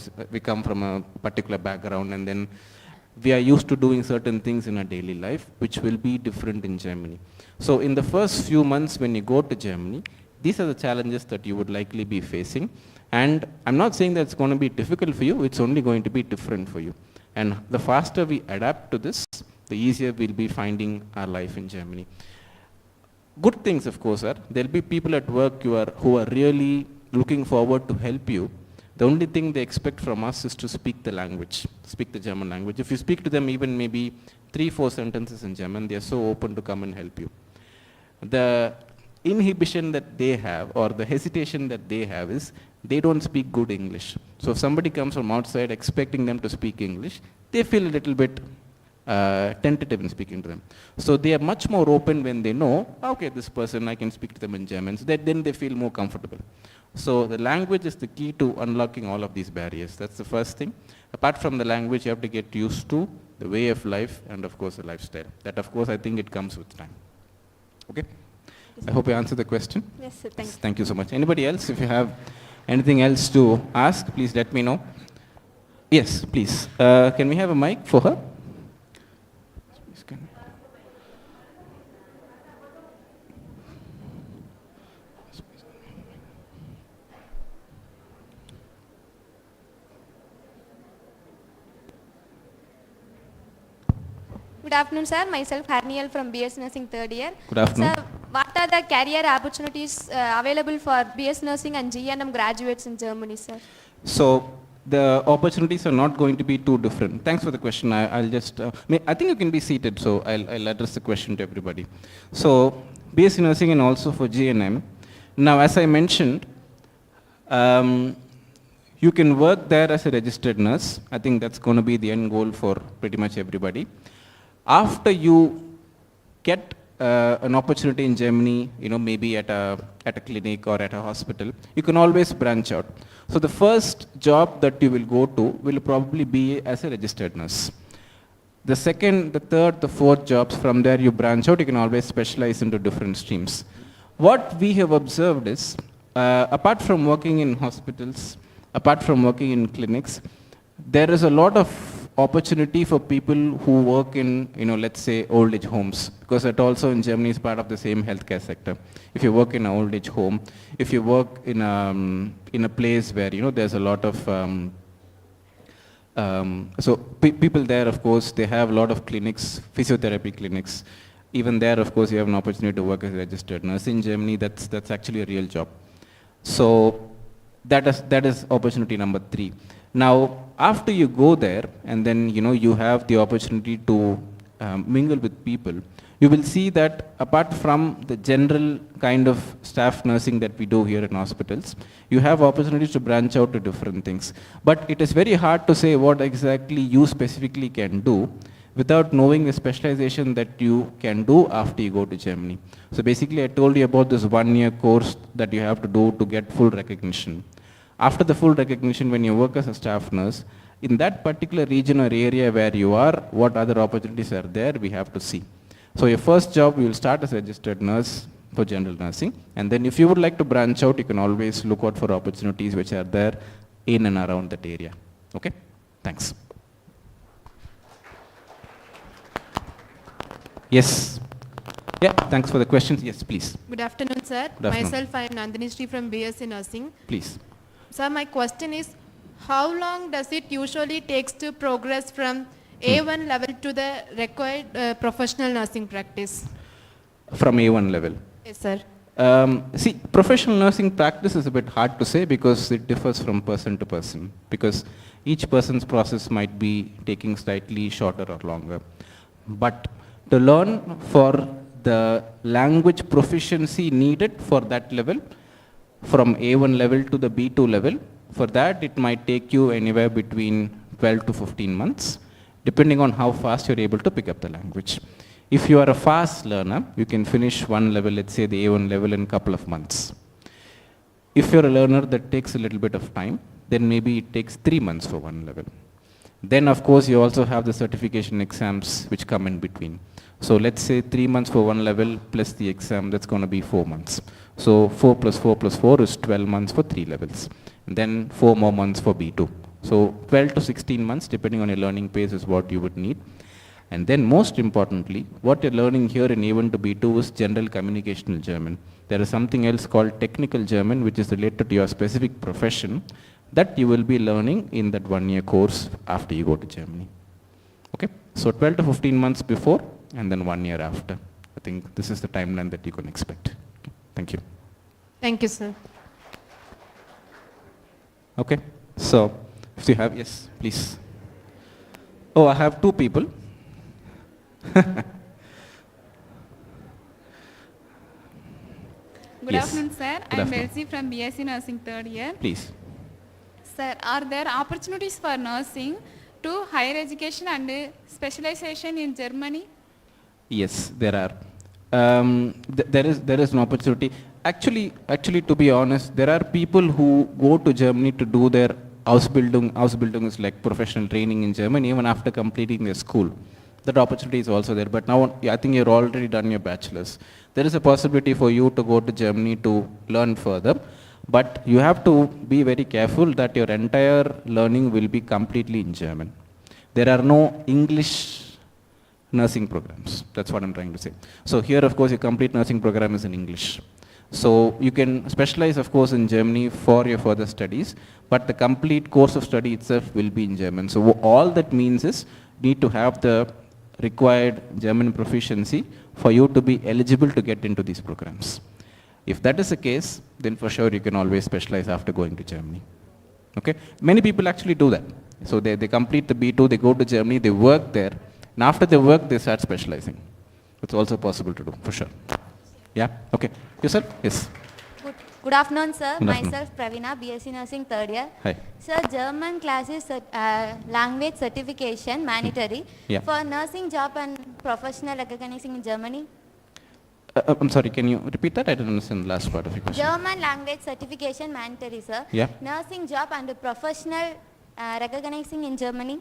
a particular background, and then we are used to doing certain things in our daily life, which will be different in Germany. So in the first few months when you go to Germany, these are the challenges that you would likely be facing. And I'm not saying that it's going to be difficult for you, it's only going to be different for you. And the faster we adapt to this, the easier we'll be finding our life in Germany. Good things, of course, are there'll be people at work who are really looking forward to help you. The only thing they expect from us is to speak the language, speak the German language. If you speak to them even maybe 3-4 sentences in German, they are so open to come and help you. The inhibition that they have, or the hesitation that they have, is they don't speak good English. So if somebody comes from outside expecting them to speak English, they feel a little bit tentative in speaking to them. So they are much more open when they know, okay, this person, I can speak to them in German. So then they feel more comfortable. So the language is the key to unlocking all of these barriers. That's the first thing. Apart from the language, you have to get used to the way of life and, of course, the lifestyle. That, of course, I think it comes with time. Okay? I hope I answered the question. Yes, sir. Thank you. Thank you so much. Anybody else? If you have anything else to ask, please let me know. Yes, please. Can we have a mic for her? Good afternoon, sir. Myself, Harniel from BS Nursing third year. Good afternoon. Sir, what are the career opportunities available for BS Nursing and GNM graduates in Germany, sir? So the opportunities are not going to be too different. Thanks for the question. I'll just, I think you can be seated, so I'll address the question to everybody. So BS Nursing and also for GNM. Now, as I mentioned, you can work there as a registered nurse. I think that's going to be the end goal for pretty much everybody. After you get an opportunity in Germany, maybe at a clinic or at a hospital, you can always branch out. So the first job that you will go to will probably be as a registered nurse. The second, the third, the fourth jobs, from there you branch out, you can always specialize into different streams. What we have observed is, apart from working in hospitals, apart from working in clinics, there is a lot of opportunity for people who work in, let's say, old age homes, because that also in Germany is part of the same healthcare sector. If you work in an old age home, if you work in a place where, there's a lot of, people there, of course, they have a lot of clinics, physiotherapy clinics. Even there, of course, you have an opportunity to work as a registered nurse. In Germany, that's actually a real job. So that is opportunity number 3. Now, after you go there, and then you have the opportunity to mingle with people, you will see that apart from the general kind of staff nursing that we do here in hospitals, you have opportunities to branch out to different things. But it is very hard to say what exactly you specifically can do without knowing the specialization that you can do after you go to Germany. So basically, I told you about this 1-year course that you have to do to get full recognition. After the full recognition, when you work as a staff nurse, in that particular region or area where you are, what other opportunities are there, we have to see. So your first job, you will start as a registered nurse for general nursing. And then if you would like to branch out, you can always look out for opportunities which are there in and around that area. Okay? Thanks. Yes. Yeah, thanks for the questions. Yes, please. Good afternoon, sir. Good afternoon. Myself, I am Nandini Sri from BSc Nursing. Please. Sir, my question is, how long does it usually takes to progress from A1 level to the required professional nursing practice? From A1 level. Yes, sir. See, professional nursing practice is a bit hard to say because it differs from person to person, because each person's process might be taking slightly shorter or longer. But to learn for the language proficiency needed for that level, from A1 level to the B2 level, for that it might take you anywhere between 12 to 15 months, depending on how fast you're able to pick up the language. If you are a fast learner, you can finish one level, let's say the A1 level, in a couple of months. If you're a learner that takes a little bit of time, then maybe it takes 3 months for one level. Then of course you also have the certification exams which come in between. So let's say 3 months for one level plus the exam, that's going to be 4 months. So 4 plus 4 plus 4 is 12 months for 3 levels. And then 4 more months for B2. So 12 to 16 months depending on your learning pace is what you would need. And then most importantly, what you're learning here in A1 to B2 is general communicational German. There is something else called technical German which is related to your specific profession that you will be learning in that 1-year course after you go to Germany. Okay, so 12 to 15 months before and then 1 year after. I think this is the timeline that you can expect. Okay. Thank you. Thank you, sir. Okay, so if you have, yes, please. Oh, I have 2 people. Good Yes. afternoon, sir. Good I am afternoon. Belsi from BSc Nursing 3rd year. Please. Sir, are there opportunities for nursing to higher education and specialization in Germany? Yes, there are. There is an opportunity. Actually, to be honest, there are people who go to Germany to do their Ausbildung. Ausbildung is like professional training in Germany even after completing their school. That opportunity is also there. But now I think you've already done your bachelor's. There is a possibility for you to go to Germany to learn further. But you have to be very careful that your entire learning will be completely in German. There are no English nursing programs. That's what I'm trying to say. So here, of course, your complete nursing program is in English. So you can specialize, of course, in Germany for your further studies, but the complete course of study itself will be in German. So all that means is need to have the required German proficiency for you to be eligible to get into these programs. If that is the case, then for sure you can always specialize after going to Germany. Okay? Many people actually do that. So they complete the B2, they go to Germany, they work there, and after they work, they start specializing. It's also possible to do, for sure. Yeah? Okay. Yourself? Yes. Good afternoon, sir. Good afternoon. Myself, Pravina, BSc Nursing 3rd year. Hi. Sir, German class is language certification mandatory Yeah. for nursing job and professional recognizing in Germany. I'm sorry, can you repeat that? I didn't understand the last part of your question. German language certification mandatory, sir. Yeah. Nursing job and professional recognizing in Germany.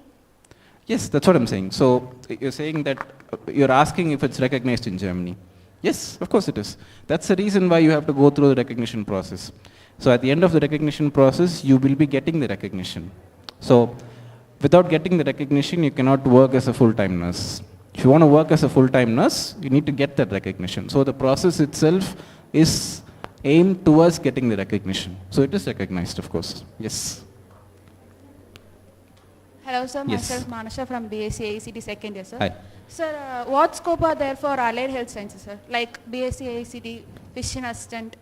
Yes, that's what I'm saying. So you're saying that you're asking if it's recognized in Germany. Yes, of course it is. That's the reason why you have to go through the recognition process. So at the end of the recognition process, you will be getting the recognition. So without getting the recognition, you cannot work as a full-time nurse. If you want to work as a full-time nurse, you need to get that recognition. So the process itself is aimed towards getting the recognition. So it is recognized, of course. Yes. Hello, sir. Yes. Myself, Manasha from BSc ACT 2nd year, sir. Hi. Sir, what scope are there for allied health sciences, sir? Like BSc ACT, physician assistant.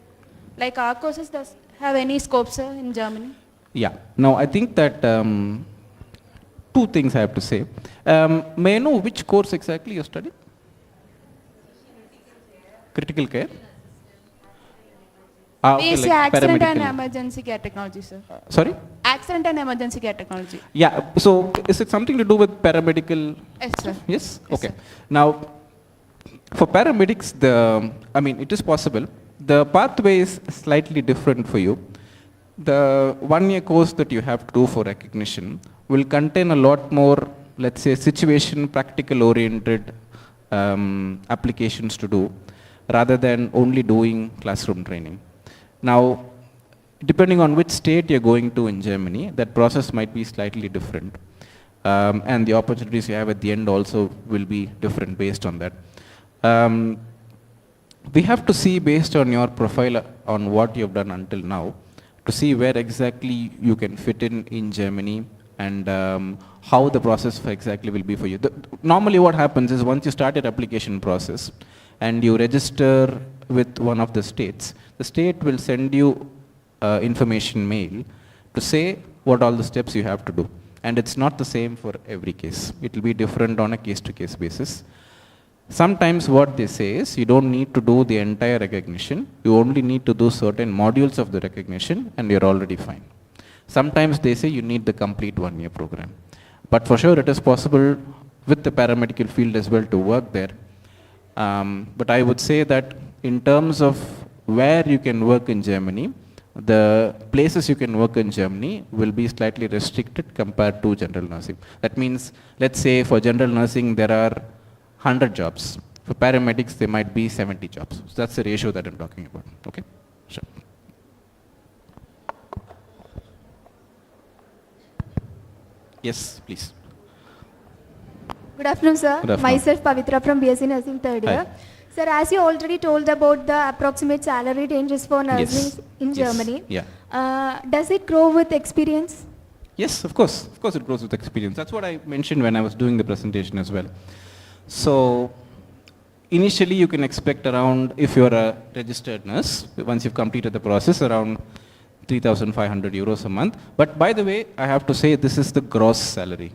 Like our courses does have any scope, sir, in Germany? Yeah. Now, I think that 2 things I have to say. May I know which course exactly you studied? Critical care? Okay, BSc like accident and paramedical. emergency care technology, sir. Sorry? Accident and emergency care technology. Yeah. So is it something to do with paramedical? Yes, sir. Yes? Yes, Okay. sir. Now, for paramedics, it is possible. The pathway is slightly different for you. The 1-year course that you have to do for recognition will contain a lot more, let's say, situation, practical-oriented applications to do, rather than only doing classroom training. Now, depending on which state you're going to in Germany, that process might be slightly different. And the opportunities you have at the end also will be different based on that. We have to see based on your profile on what you've done until now to see where exactly you can fit in Germany and how the process exactly will be for you. Normally what happens is once you start your application process and you register with one of the states, the state will send you information mail to say what all the steps you have to do. And it's not the same for every case. It will be different on a case-to-case basis. Sometimes what they say is you don't need to do the entire recognition. You only need to do certain modules of the recognition and you're already fine. Sometimes they say you need the complete 1-year program. But for sure it is possible with the paramedical field as well to work there. But I would say that in terms of where you can work in Germany, the places you can work in Germany will be slightly restricted compared to general nursing. That means, let's say for general nursing there are 100 jobs. For paramedics there might be 70 jobs. So that's the ratio that I'm talking about. Okay? Sure. Yes, please. Good afternoon, sir. Good afternoon. Myself, Pavitra from BSc Nursing third year. Hi. Sir, as you already told about the approximate salary ranges for nursing in Germany, does it grow with experience? Yes, of course. Of course it grows with experience. That's what I mentioned when I was doing the presentation as well. So, initially you can expect around, if you're a registered nurse, once you've completed the process, around 3,500 euros a month. But by the way, I have to say this is the gross salary.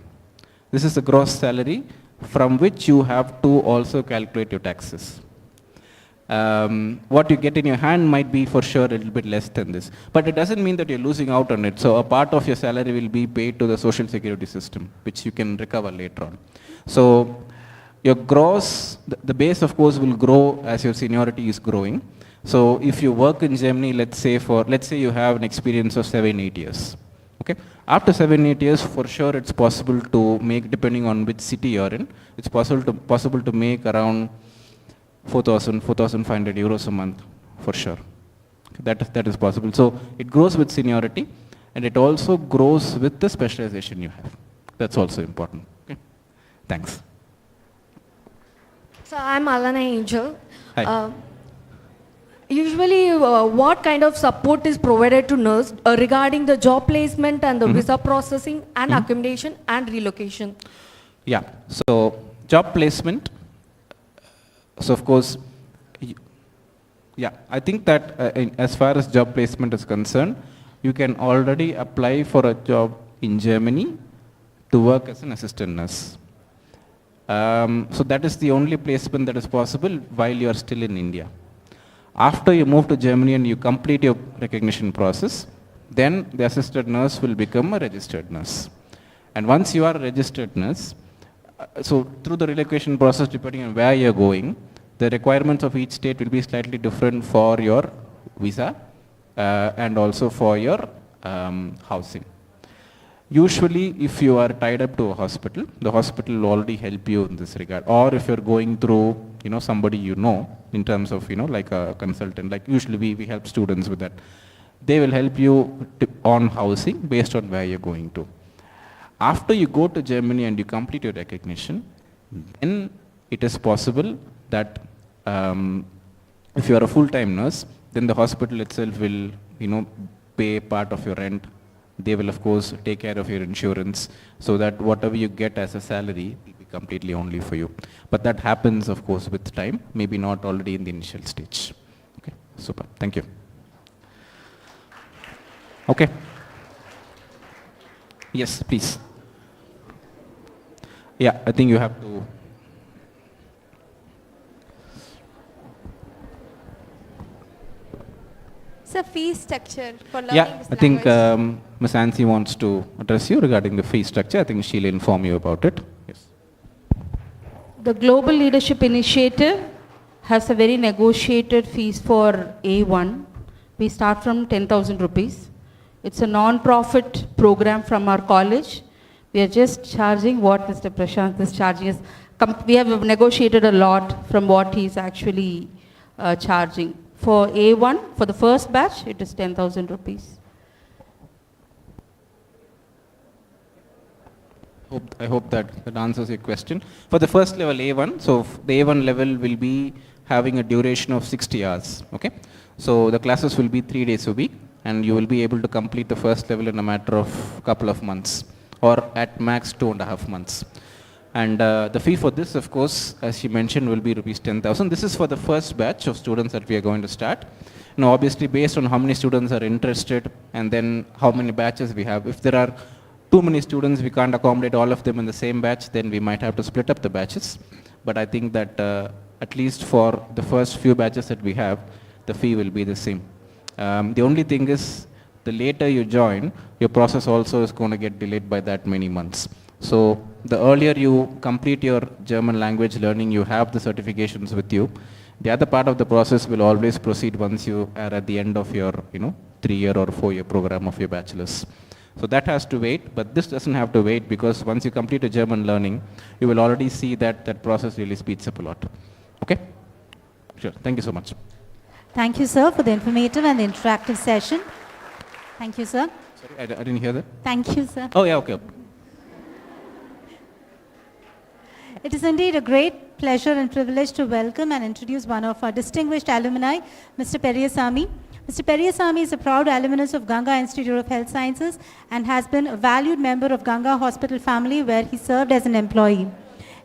This is the gross salary from which you have to also calculate your taxes. What you get in your hand might be for sure a little bit less than this. But it doesn't mean that you're losing out on it. So a part of your salary will be paid to the social security system, which you can recover later on. So your gross, the base of course will grow as your seniority is growing. So if you work in Germany, let's say you have an experience of 7-8 years. Okay? After 7-8 years, for sure it's possible to make, depending on which city you're in, it's possible to make around 4,500 euros a month, for sure. That is possible. So it grows with seniority, and it also grows with the specialization you have. That's also important. Okay? Thanks. So I'm Alana Angel. Hi. Usually, what kind of support is provided to nurse regarding the job placement and the visa processing and accommodation and relocation? Yeah. So job placement. So of course, I think that as far as job placement is concerned, you can already apply for a job in Germany to work as an assistant nurse. So that is the only placement that is possible while you are still in India. After you move to Germany and you complete your recognition process, then the assistant nurse will become a registered nurse. And once you are a registered nurse, so through the relocation process, depending on where you're going, the requirements of each state will be slightly different for your visa and also for your housing. Usually, if you are tied up to a hospital, the hospital will already help you in this regard. Or if you're going through, somebody in terms of, like a consultant, like usually we help students with that. They will help you on housing based on where you're going to. After you go to Germany and you complete your recognition, then it is possible that if you are a full-time nurse, then the hospital itself will, pay part of your rent. They will of course take care of your insurance so that whatever you get as a salary will be completely only for you. But that happens of course with time, maybe not already in the initial stage. Okay, super, thank you. Okay. Yes, please. Yeah, I think you have to. So fee structure for learning this I think language. Ms. Ansi wants to address you regarding the fee structure. I think she'll inform you about it. Yes. The Global Leadership Initiative has a very negotiated fees for A1. We start from 10,000 rupees. It's a non-profit program from our college. We are just charging what Mr. Prashant is charging us. We have negotiated a lot from what he's actually charging. For A1, for the first batch, it is 10,000 rupees. I hope that answers your question. For the first level A1, so the A1 level will be having a duration of 60 hours. Okay, so the classes will be 3 days a week, and you will be able to complete the first level in a matter of a couple of months, or at max 2.5 months. And the fee for this, of course, as she mentioned, will be rupees 10,000. This is for the first batch of students that we are going to start. Now, obviously, based on how many students are interested, and then how many batches we have. If there are too many students, we can't accommodate all of them in the same batch, then we might have to split up the batches. But I think that at least for the first few batches that we have, the fee will be the same. The only thing is, the later you join, your process also is going to get delayed by that many months. So the earlier you complete your German language learning, you have the certifications with you. The other part of the process will always proceed once you are at the end of your, 3-year or 4-year program of your bachelor's. So that has to wait, but this doesn't have to wait, because once you complete a German learning, you will already see that that process really speeds up a lot. Okay? Sure. Thank you so much. Thank you, sir, for the informative and the interactive session. Thank you, sir. Sorry, I didn't hear that. Thank you, sir. Oh, yeah, okay. It is indeed a great pleasure and privilege to welcome and introduce one of our distinguished alumni, Mr. Periyasamy. Mr. Periyasamy is a proud alumnus of Ganga Institute of Health Sciences and has been a valued member of Ganga Hospital family, where he served as an employee.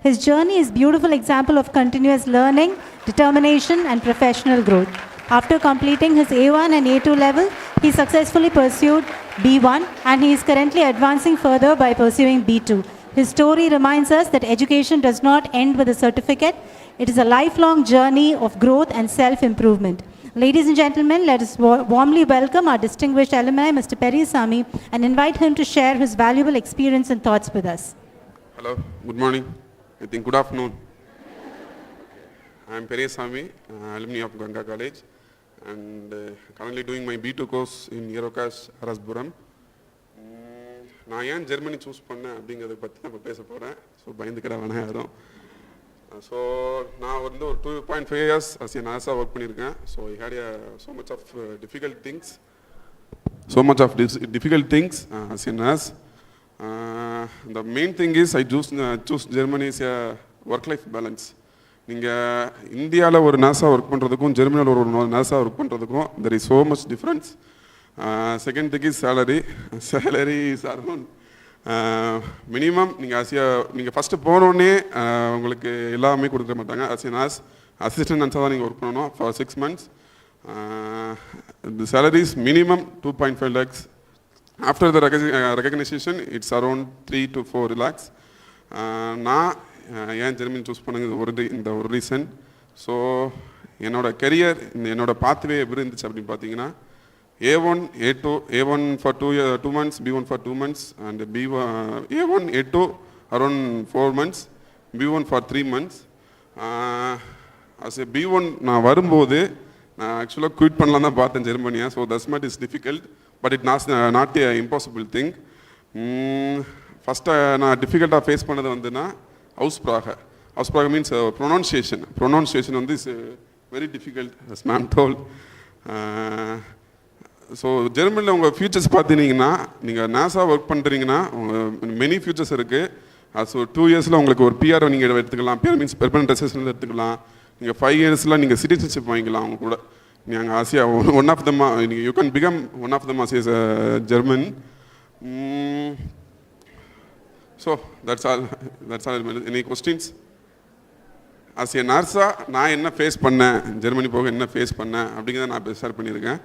His journey is a beautiful example of continuous learning, determination, and professional growth. After completing his A1 and A2 level, he successfully pursued B1, and he is currently advancing further by pursuing B2. His story reminds us that education does not end with a certificate. It is a lifelong journey of growth and self-improvement. Ladies and gentlemen, let us warmly welcome our distinguished alumni, Mr. Periyasamy, and invite him to share his valuable experience and thoughts with us. Hello, good morning. I think good afternoon. I am Periyasamy, alumni of Ganga College, and currently doing my B2 course in Yerokas, Araspuram. நான் ஏன் Germany choose பண்ணேன் அப்படிங்கிறத பற்றி நம்ம பேச போகிறேன். So பயந்துக்கிட வேணாம் யாரும். ஸோ நான் வந்து ஒரு 2.5 years as a NASA work பண்ணியிருக்கேன். So I hate so much of difficult things as a nurse. The main thing is I choose Germany as a work-life balance. நீங்கள் இந்தியாவில் ஒரு NASA ஒர்க் பண்ணுறதுக்கும் ஜெர்மனியில் ஒரு NASA ஒர்க் பண்ணுறதுக்கும் there is so much difference. Second thing is salary. Salary is around minimum. நீங்கள் first போனோடனே உங்களுக்கு எல்லாமே கொடுக்க மாட்டாங்க. as assistant நர்ஸாக தான் நீங்கள் ஒர்க் பண்ணணும் for 6 months. The salary is minimum 2.5 lakhs. After the recognition, it's around 3 to 4 lakhs. நான் ஏன் ஜெர்மனி சூஸ் பண்ணுங்க இந்த ஒரு ரீசன். ஸோ என்னோட கெரியர், என்னோட பாத்வே எப்படி இருந்துச்சு அப்படின்னு பார்த்தீங்கன்னா, A1, A2, A1 for 2 months, B1 for 2 months, and A1, A2 around 4 months, B1 for 3 months. As a B1 நான் வரும்போது நான் ஆக்சுவலாக குவிட் பண்ணலாம் தான் பார்த்தேன் ஜெர்மனியா. So that's much is difficult, but it not a impossible thing. First நான் டிஃபிகல்ட்டாக ஃபேஸ் பண்ணது வந்துன்னா ஹவுஸ்பிராக மீன்ஸ் ப்ரொனவுன்சியேஷன் வந்து is very difficult, as ma'am told. So ஜெர்மனியில் உங்கள் ஃபியூச்சர்ஸ் பார்த்தீங்கன்னா, நீங்கள் NASA ஒர்க் பண்ணுறீங்கன்னா மெனி ஃபியூச்சர்ஸ் இருக்குது. ஸோ 2 yearsல உங்களுக்கு ஒரு PR நீங்கள் எடுத்துக்கலாம். PR மீன்ஸ் பெர்மனன்ட் ரெசிடென்ஸ் எடுத்துக்கலாம். நீங்கள் 5 yearsல நீங்கள் சிட்டிசன்ஷிப் வாங்கிக்கலாம் அவங்க கூட. நீங்கள் Asia one of them, you can become one of them as a German. So that's all. Any questions? As a நர்ஸாக நான் என்ன ஃபேஸ் பண்ணேன், ஜெர்மனி போக என்ன ஃபேஸ் பண்ணேன் அப்படிங்கிறத நான் ஷேர் பண்ணியிருக்கேன்.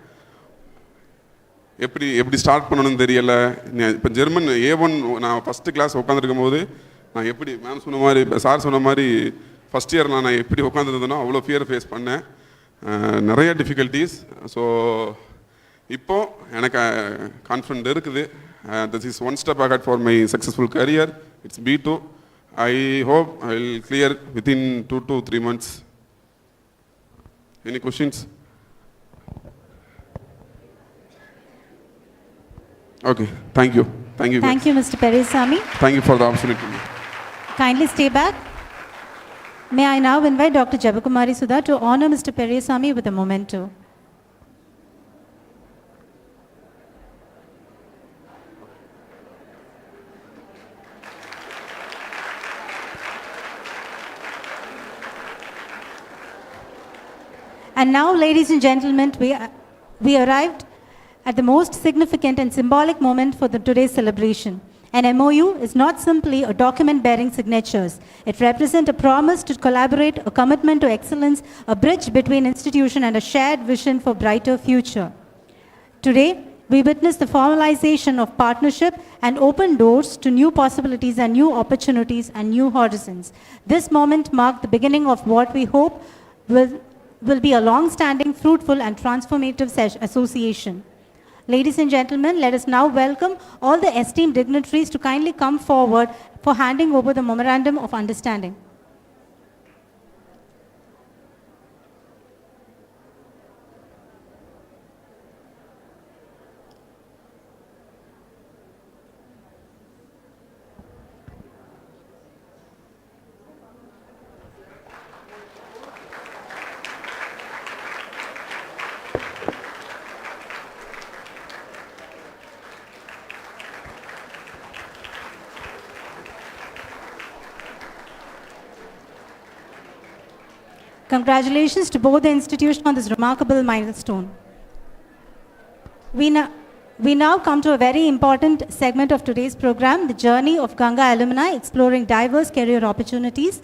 எப்படி ஸ்டார்ட் பண்ணணும்னு தெரியலை. இப்போ ஜெர்மன் A1 நான் ஃபஸ்ட்டு கிளாஸ் உட்காந்துருக்கும் போது நான் எப்படி மேம் சொன்ன மாதிரி, சார் சொன்ன மாதிரி ஃபஸ்ட் இயர் நான் எப்படி உட்காந்துருந்தேனோ அவ்வளோ ஃபியர் ஃபேஸ் பண்ணேன், நிறைய டிஃபிகல்ட்டிஸ். ஸோ இப்போது எனக்கு கான்ஃபிடென்ட் இருக்குது. This is one step ahead for my successful career. It's B2. I hope I will clear within 2 to 3 months. Any questions? Okay, thank you. Thank you. Thank you, Mr. Periyasamy. Thank you for the opportunity. Kindly stay back. May I now invite Dr. Jabakumari Sudha to honor Mr. Periyasamy with a memento. And now, ladies and gentlemen, we arrived at the most significant and symbolic moment for today's celebration. An MOU is not simply a document bearing signatures. It represents a promise to collaborate, a commitment to excellence, a bridge between institution and a shared vision for brighter future. Today, we witness the formalization of partnership and open doors to new possibilities and new opportunities and new horizons. This moment marked the beginning of what we hope will be a long-standing, fruitful and transformative association. Ladies and gentlemen, let us now welcome all the esteemed dignitaries to kindly come forward for handing over the Memorandum of Understanding. Congratulations to both the institutions on this remarkable milestone. We now come to a very important segment of today's program, the journey of Ganga alumni exploring diverse career opportunities.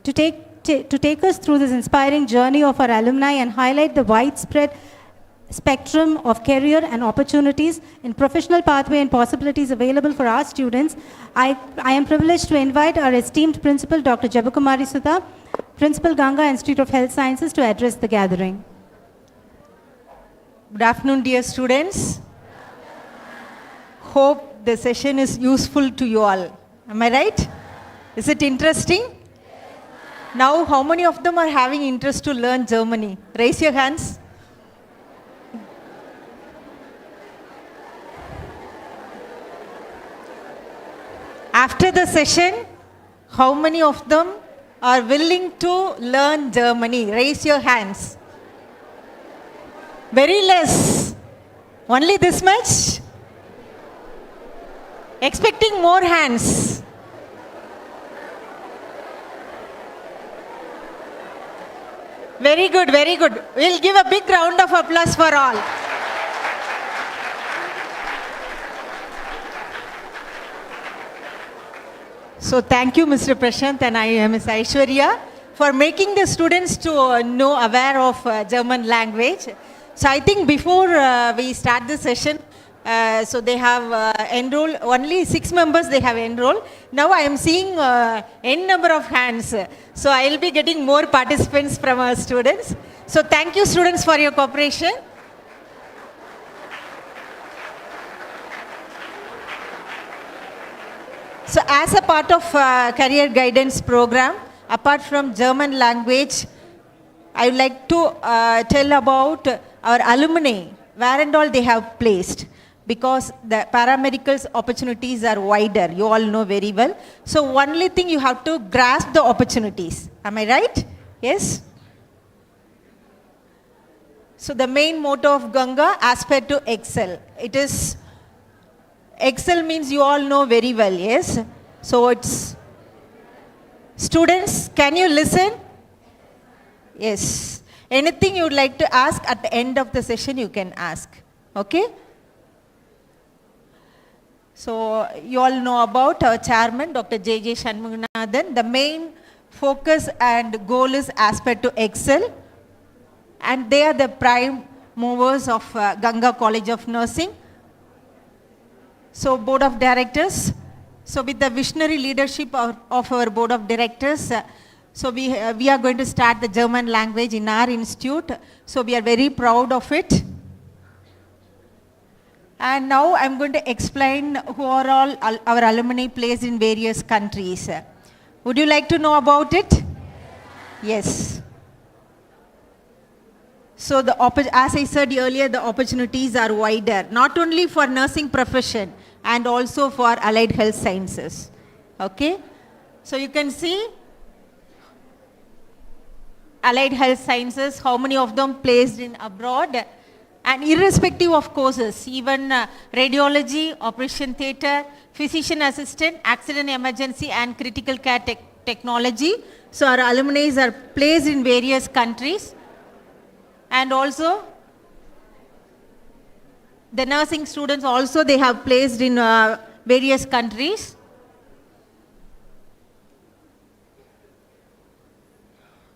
To take us through this inspiring journey of our alumni and highlight the widespread spectrum of career and opportunities in professional pathway and possibilities available for our students, I am privileged to invite our esteemed principal, Dr. Jabakumari Sudha, Principal, Ganga Institute of Health Sciences, to address the gathering. Good afternoon, dear students. Hope the session is useful to you all. Am I right? Is it interesting? Now, how many of them are having interest to learn Germany? Raise your hands. After the session, how many of them are willing to learn Germany? Raise your hands. Very less. Only this much? Expecting more hands. Very good, very good. We'll give a big round of applause for all. So thank you, Mr. Prashant and Ms. Aishwarya, for making the students to aware of German language. So I think before we start the session, so they have enrolled, only 6 members they have enrolled. Now I am seeing n number of hands. So I will be getting more participants from our students. So thank you, students, for your cooperation. So as a part of career guidance program, apart from German language, I would like to tell about our alumni, where and all they have placed, because the paramedical's opportunities are wider, you all know very well. So only thing you have to grasp the opportunities. Am I right? Yes? So the main motto of Ganga, aspire to excel. It is excel means you all know very well, yes? So it's, students, can you listen? Yes. Anything you would like to ask at the end of the session, you can ask. Okay? So you all know about our chairman, Dr. J.J. Shanmuganathan. The main focus and goal is aspire to excel. And they are the prime movers of Ganga College of Nursing. So board of directors, so with the visionary leadership of our board of directors, so we are going to start the German language in our institute. So we are very proud of it. And now I'm going to explain who are all our alumni placed in various countries. Would you like to know about it? Yes. So as I said earlier, the opportunities are wider, not only for nursing profession, and also for allied health sciences. Okay? So you can see allied health sciences, how many of them placed in abroad, and irrespective of courses, even radiology, operation theatre, physician assistant, accident emergency and critical care technology. So our alumni are placed in various countries, and also the nursing students also they have placed in various countries.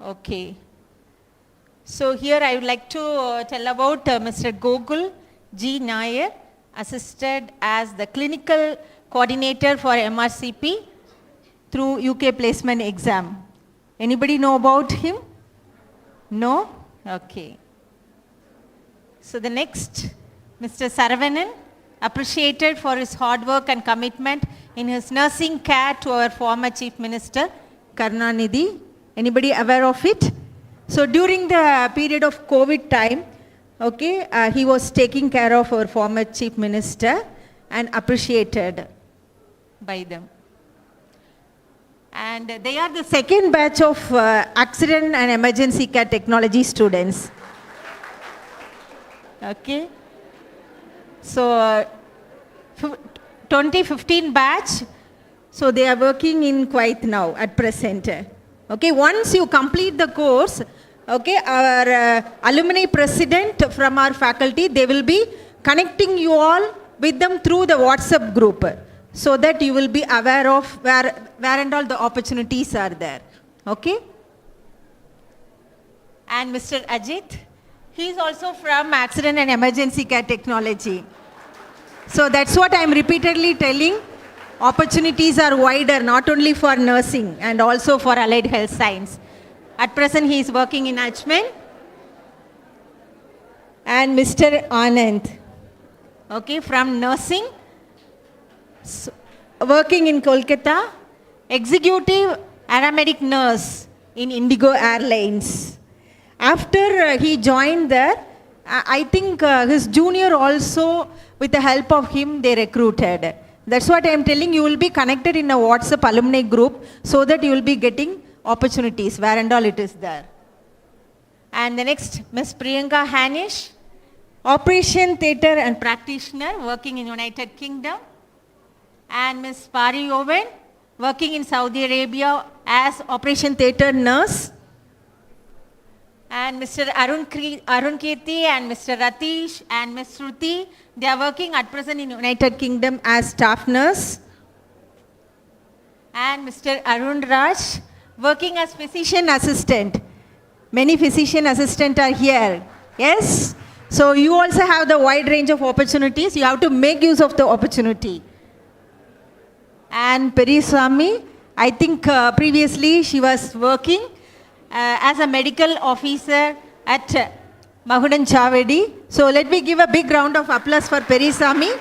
Okay. So here I would like to tell about Mr. Gokul G. Nair, assisted as the clinical coordinator for MRCP through UK placement exam. Anybody know about him? No? Okay. So the next, Mr. Saravanan, appreciated for his hard work and commitment in his nursing care to our former Chief Minister, Karunanidhi. Anybody aware of it? So during the period of COVID time, okay, he was taking care of our former Chief Minister and appreciated by them. And they are the second batch of accident and emergency care technology students. Okay. So 2015 batch, so they are working in Kuwait now at present. Okay, once you complete the course, okay, our alumni president from our faculty, they will be connecting you all with them through the WhatsApp group, so that you will be aware of where and all the opportunities are there. Okay? And Mr. Ajit, he is also from Accident and Emergency Care Technology. So that's what I am repeatedly telling. Opportunities are wider, not only for nursing and also for allied health science. At present, he is working in Ajman. And Mr. Anand, okay, from nursing, working in Kolkata, executive paramedic nurse in Indigo Airlines. After he joined there, I think his junior also, with the help of him, they recruited. That's what I am telling you, will be connected in a WhatsApp alumni group so that you will be getting opportunities where and all it is there. And the next, Ms. Priyanka Hanish, operation theatre and practitioner working in United Kingdom. And Ms. Pari Owen, working in Saudi Arabia as operation theatre nurse. And Mr. Arun Kirti and Mr. Ratish and Ms. Shruti, they are working at present in United Kingdom as staff nurse. And Mr. Arun Raj, working as physician assistant. Many physician assistants are here. Yes? So you also have the wide range of opportunities. You have to make use of the opportunity. And Periswamy, I think previously she was working as a medical officer at Mahudan Chavedi. So let me give a big round of applause for Periswamy.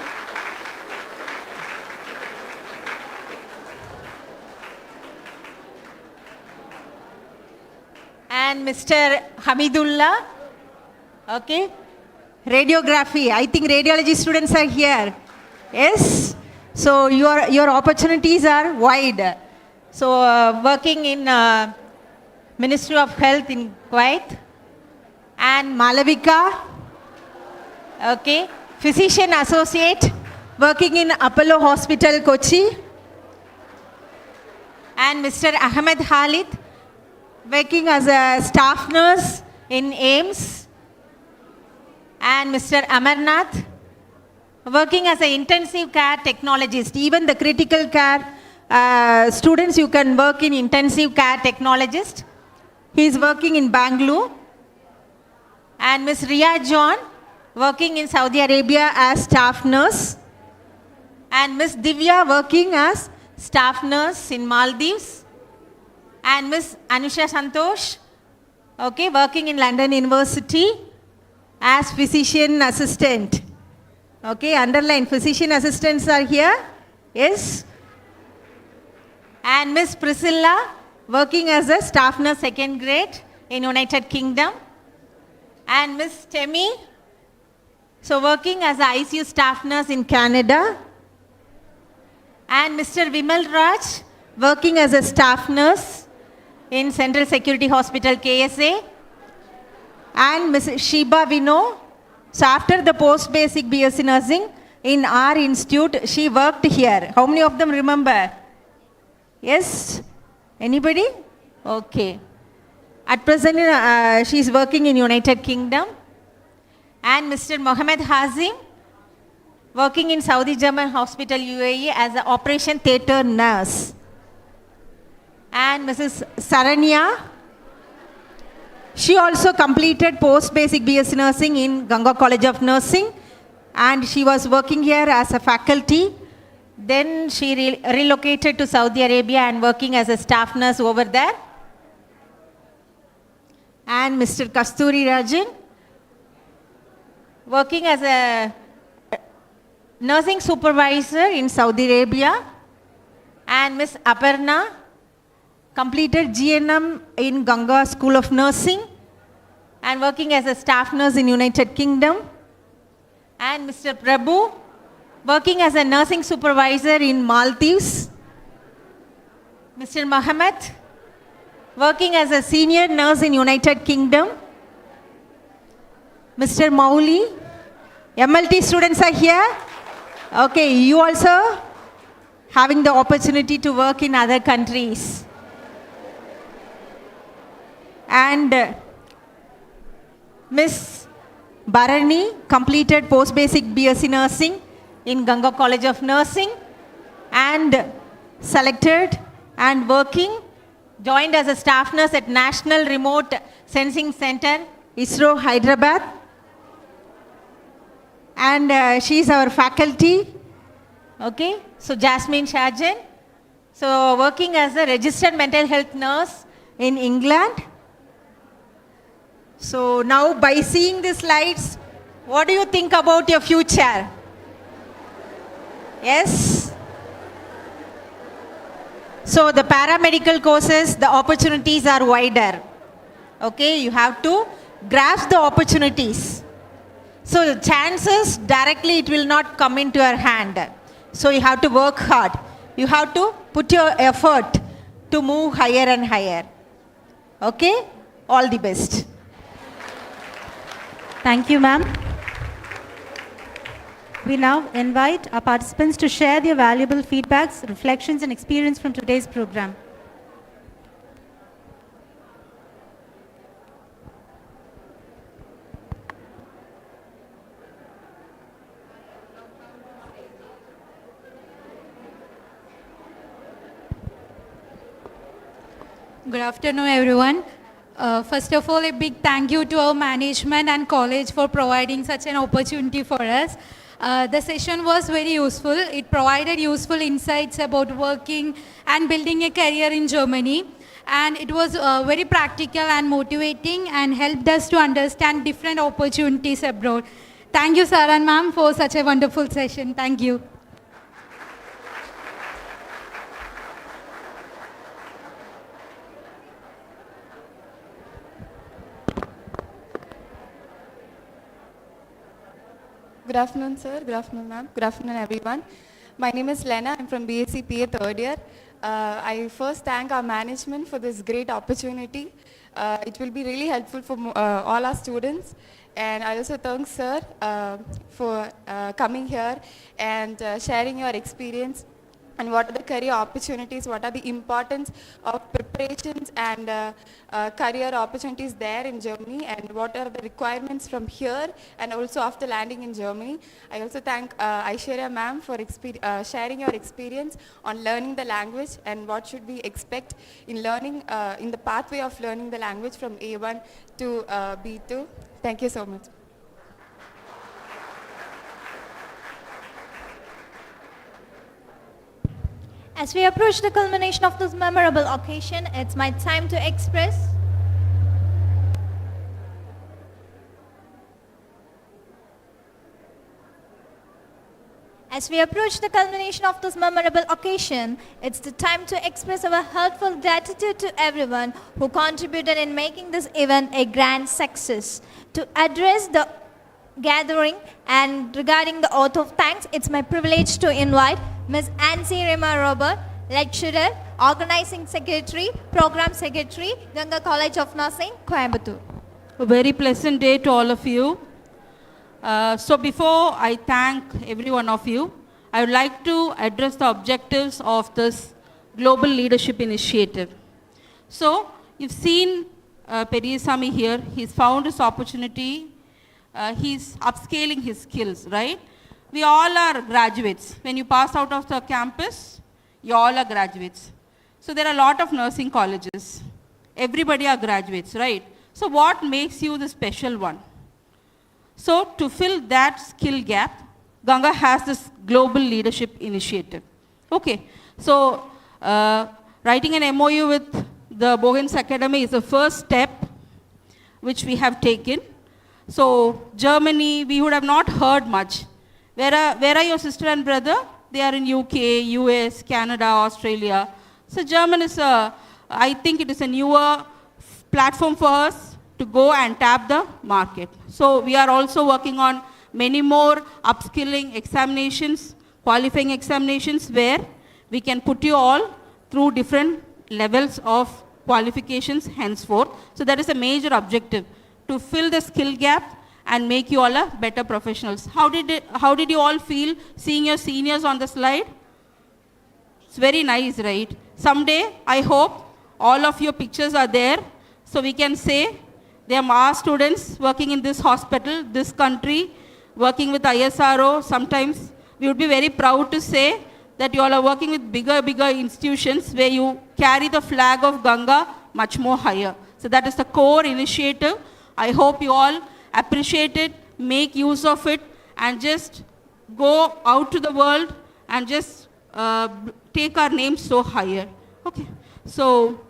And Mr. Hamidullah, okay, radiography. I think radiology students are here. Yes? So your opportunities are wide. So working in Ministry of Health in Kuwait. And Malavika, okay, physician associate, working in Apollo Hospital, Kochi. And Mr. Ahmed Khalid, working as a staff nurse in AIMS. And Mr. Amarnath, working as an intensive care technologist. Even the critical care students, you can work in intensive care technologist. He is working in Bangalore. And Ms. Ria John, working in Saudi Arabia as staff nurse. And Ms. Divya, working as staff nurse in Maldives. And Ms. Anusha Santosh, okay, working in London University as physician assistant. Okay, underline, physician assistants are here. Yes. And Ms. Priscilla, working as a staff nurse second grade in United Kingdom. And Ms. Temi, so working as a ICU staff nurse in Canada. And Mr. Vimal Raj, working as a staff nurse in Central Security Hospital, KSA. And Ms. Shiba Vino, so after the post-basic BSc nursing in our institute, she worked here. How many of them remember? Yes? Anybody? Okay. At present, she is working in United Kingdom. And Mr. Mohammed Hazim, working in Saudi German Hospital, UAE as an operation theatre nurse. And Mrs. Saranya, she also completed post-basic BSc nursing in Ganga College of Nursing. And she was working here as a faculty. Then she relocated to Saudi Arabia and working as a staff nurse over there. And Mr. Kasturi Rajan, working as a nursing supervisor in Saudi Arabia. And Ms. Aparna completed GNM in Ganga School of Nursing and working as a staff nurse in United Kingdom. And Mr. Prabhu, working as a nursing supervisor in Maldives. Mr. Mohammed, working as a senior nurse in United Kingdom. Mr. Mauli, MLT students are here. Okay, you also having the opportunity to work in other countries. And Miss Bharani completed post-basic BSc Nursing in Ganga College of Nursing and selected and working, joined as a staff nurse at National Remote Sensing Center, ISRO, Hyderabad. And she is our faculty. Okay, so Jasmine Shajan. So working as a registered mental health nurse in England. So now by seeing the slides, what do you think about your future? Yes? So the paramedical courses, the opportunities are wider. Okay, you have to grasp the opportunities. So the chances directly it will not come into your hand. So you have to work hard. You have to put your effort to move higher and higher. Okay? All the best. Thank you, ma'am. We now invite our participants to share their valuable feedbacks, reflections, and experience from today's program. Good afternoon, everyone. First of all, a big thank you to our management and college for providing such an opportunity for us. The session was very useful. It provided useful insights about working and building a career in Germany. And it was very practical and motivating and helped us to understand different opportunities abroad. Thank you, sir and ma'am, for such a wonderful session. Thank you. Good afternoon, sir. Good afternoon, ma'am. Good afternoon, everyone. My name is Lena. I'm from BSc PA third year. I first thank our management for this great opportunity. It will be really helpful for all our students. And I also thank sir for coming here and sharing your experience and what are the career opportunities, what are the importance of preparations and career opportunities there in Germany, and what are the requirements from here and also after landing in Germany. I also thank Aishwarya ma'am for sharing your experience on learning the language and what should we expect in learning, in the pathway of learning the language from A1 to B2. Thank you so much. As we approach the culmination of this memorable occasion, it's my time to express As we approach the culmination of this memorable occasion, it's the time to express our heartfelt gratitude to everyone who contributed in making this event a grand success. To address the gathering and regarding the oath of thanks, it's my privilege to invite Ms. Ansi Rima Robert, Lecturer, Organizing Secretary, Program Secretary, Ganga College of Nursing, Coimbatore. A very pleasant day to all of you. So before I thank every one of you, I would like to address the objectives of this Global Leadership Initiative. So you've seen Periyasamy here. He's found his opportunity. He's upscaling his skills, right? We all are graduates. When you pass out of the campus, you all are graduates. So there are a lot of nursing colleges. Everybody are graduates, right? So what makes you the special one? So to fill that skill gap, Ganga has this Global Leadership Initiative. Okay, so writing an MOU with the Bogen Academy is the first step which we have taken. So Germany, we would have not heard much. Where are your sister and brother? They are in UK, US, Canada, Australia. So German is I think it is a newer platform for us to go and tap the market. So we are also working on many more upskilling examinations, qualifying examinations where we can put you all through different levels of qualifications henceforth. So that is a major objective, to fill the skill gap and make you all a better professionals. How did you all feel seeing your seniors on the slide? It's very nice, right? Someday, I hope all of your pictures are there. So we can say they are our students working in this hospital, this country, working with ISRO. Sometimes we would be very proud to say that you all are working with bigger institutions where you carry the flag of Ganga much more higher. So that is the core initiative. I hope you all appreciate it, make use of it, and just go out to the world and just take our names so higher. Okay. So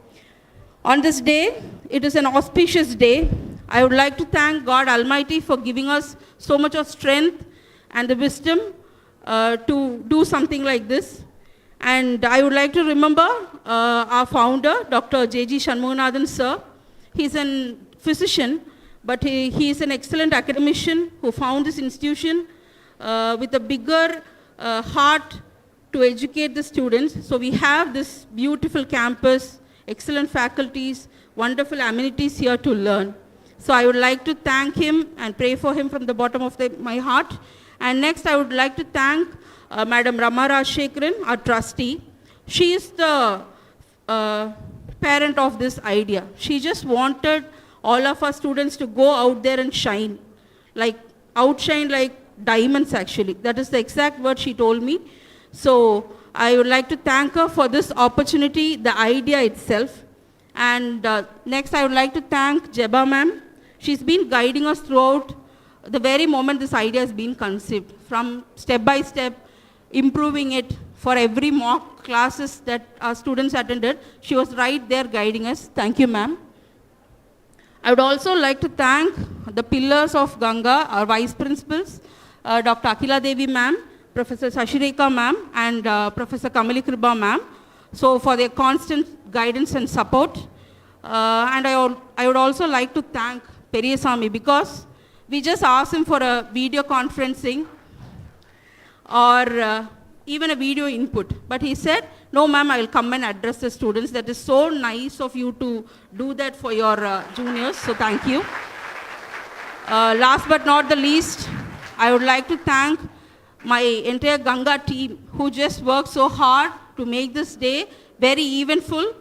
on this day, it is an auspicious day. I would like to thank God Almighty for giving us so much of strength and the wisdom to do something like this. And I would like to remember our founder, Dr. J.G. Shanmuganathan sir. He's a physician, but he is an excellent academician who found this institution with a bigger heart to educate the students. So we have this beautiful campus, excellent faculties, wonderful amenities here to learn. So I would like to thank him and pray for him from the bottom of my heart. And next I would like to thank Madam Rama Rajshekharan, our trustee. She is the parent of this idea. She just wanted all of our students to go out there and shine, outshine like diamonds actually. That is the exact word she told me. So I would like to thank her for this opportunity, the idea itself. And next I would like to thank Jeba ma'am. She's been guiding us throughout the very moment this idea has been conceived, from step by step, improving it for every mock classes that our students attended. She was right there guiding us. Thank you, ma'am. I would also like to thank the pillars of Ganga, our vice principals, Dr. Akila Devi ma'am, Professor Sashireka ma'am, and Professor Kamali Kriba ma'am, so for their constant guidance and support. And I would also like to thank Periyasamy, because we just asked him for a video conferencing or even a video input. But he said, no ma'am, I will come and address the students. That is so nice of you to do that for your juniors, so thank you. Last but not the least, I would like to thank my entire Ganga team who just worked so hard to make this day very eventful.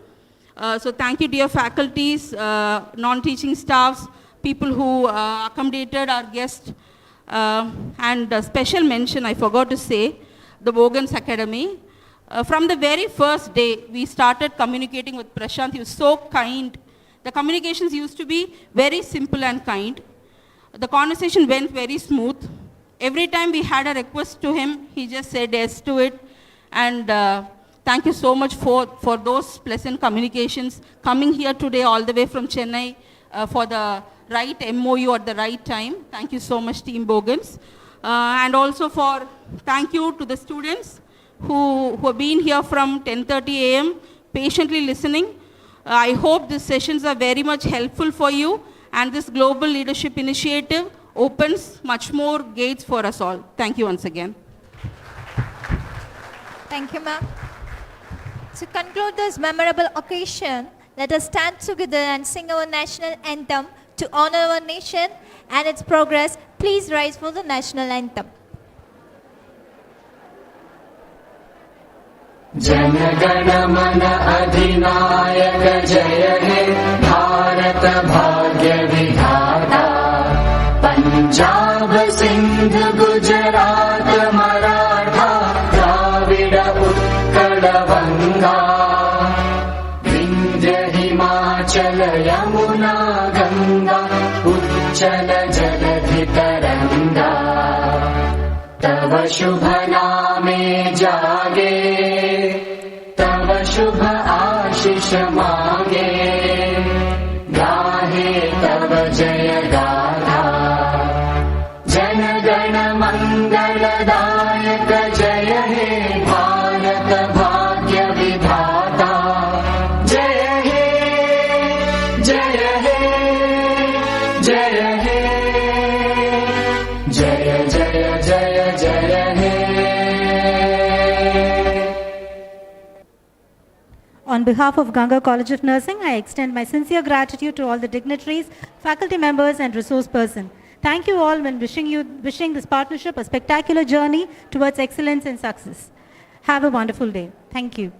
So thank you dear faculties, non-teaching staffs, people who accommodated our guests, and a special mention, I forgot to say, the Bogen Academy. From the very first day, we started communicating with Prashant. He was so kind. The communications used to be very simple and kind. The conversation went very smooth. Every time we had a request to him, he just said yes to it. And thank you so much for those pleasant communications, coming here today all the way from Chennai for the right MOU at the right time. Thank you so much, Team Bogens. And also thank you to the students who have been here from 10:30 a.m. patiently listening. I hope these sessions are very much helpful for you, and this Global Leadership Initiative opens much more gates for us all. Thank you once again. Thank you, ma'am. To conclude this memorable occasion, let us stand together and sing our national anthem to honor our nation and its progress. Please rise for the national anthem. Jana Gana मन अधिनायक जय हे भारत भाग्य विधाता पंजाब सिंध गुजरात मराठा द्राविड उत्कल गंगा विंध्य हिमाचल यमुना गंगा उच्चल जलधि तरंगा तव शुभ नामे जागे तव शुभ आशीष मांगे गाहे तव जय गाथा जन गण मंगलदायक जय हे भारत भाग्य विधाता जय हे जय हे जय हे जय जय जय जय हे. On behalf of Ganga College of Nursing, I extend my sincere gratitude to all the dignitaries, faculty members and resource persons. Thank you all when wishing this partnership a spectacular journey towards excellence and success. Have a wonderful day. Thank you.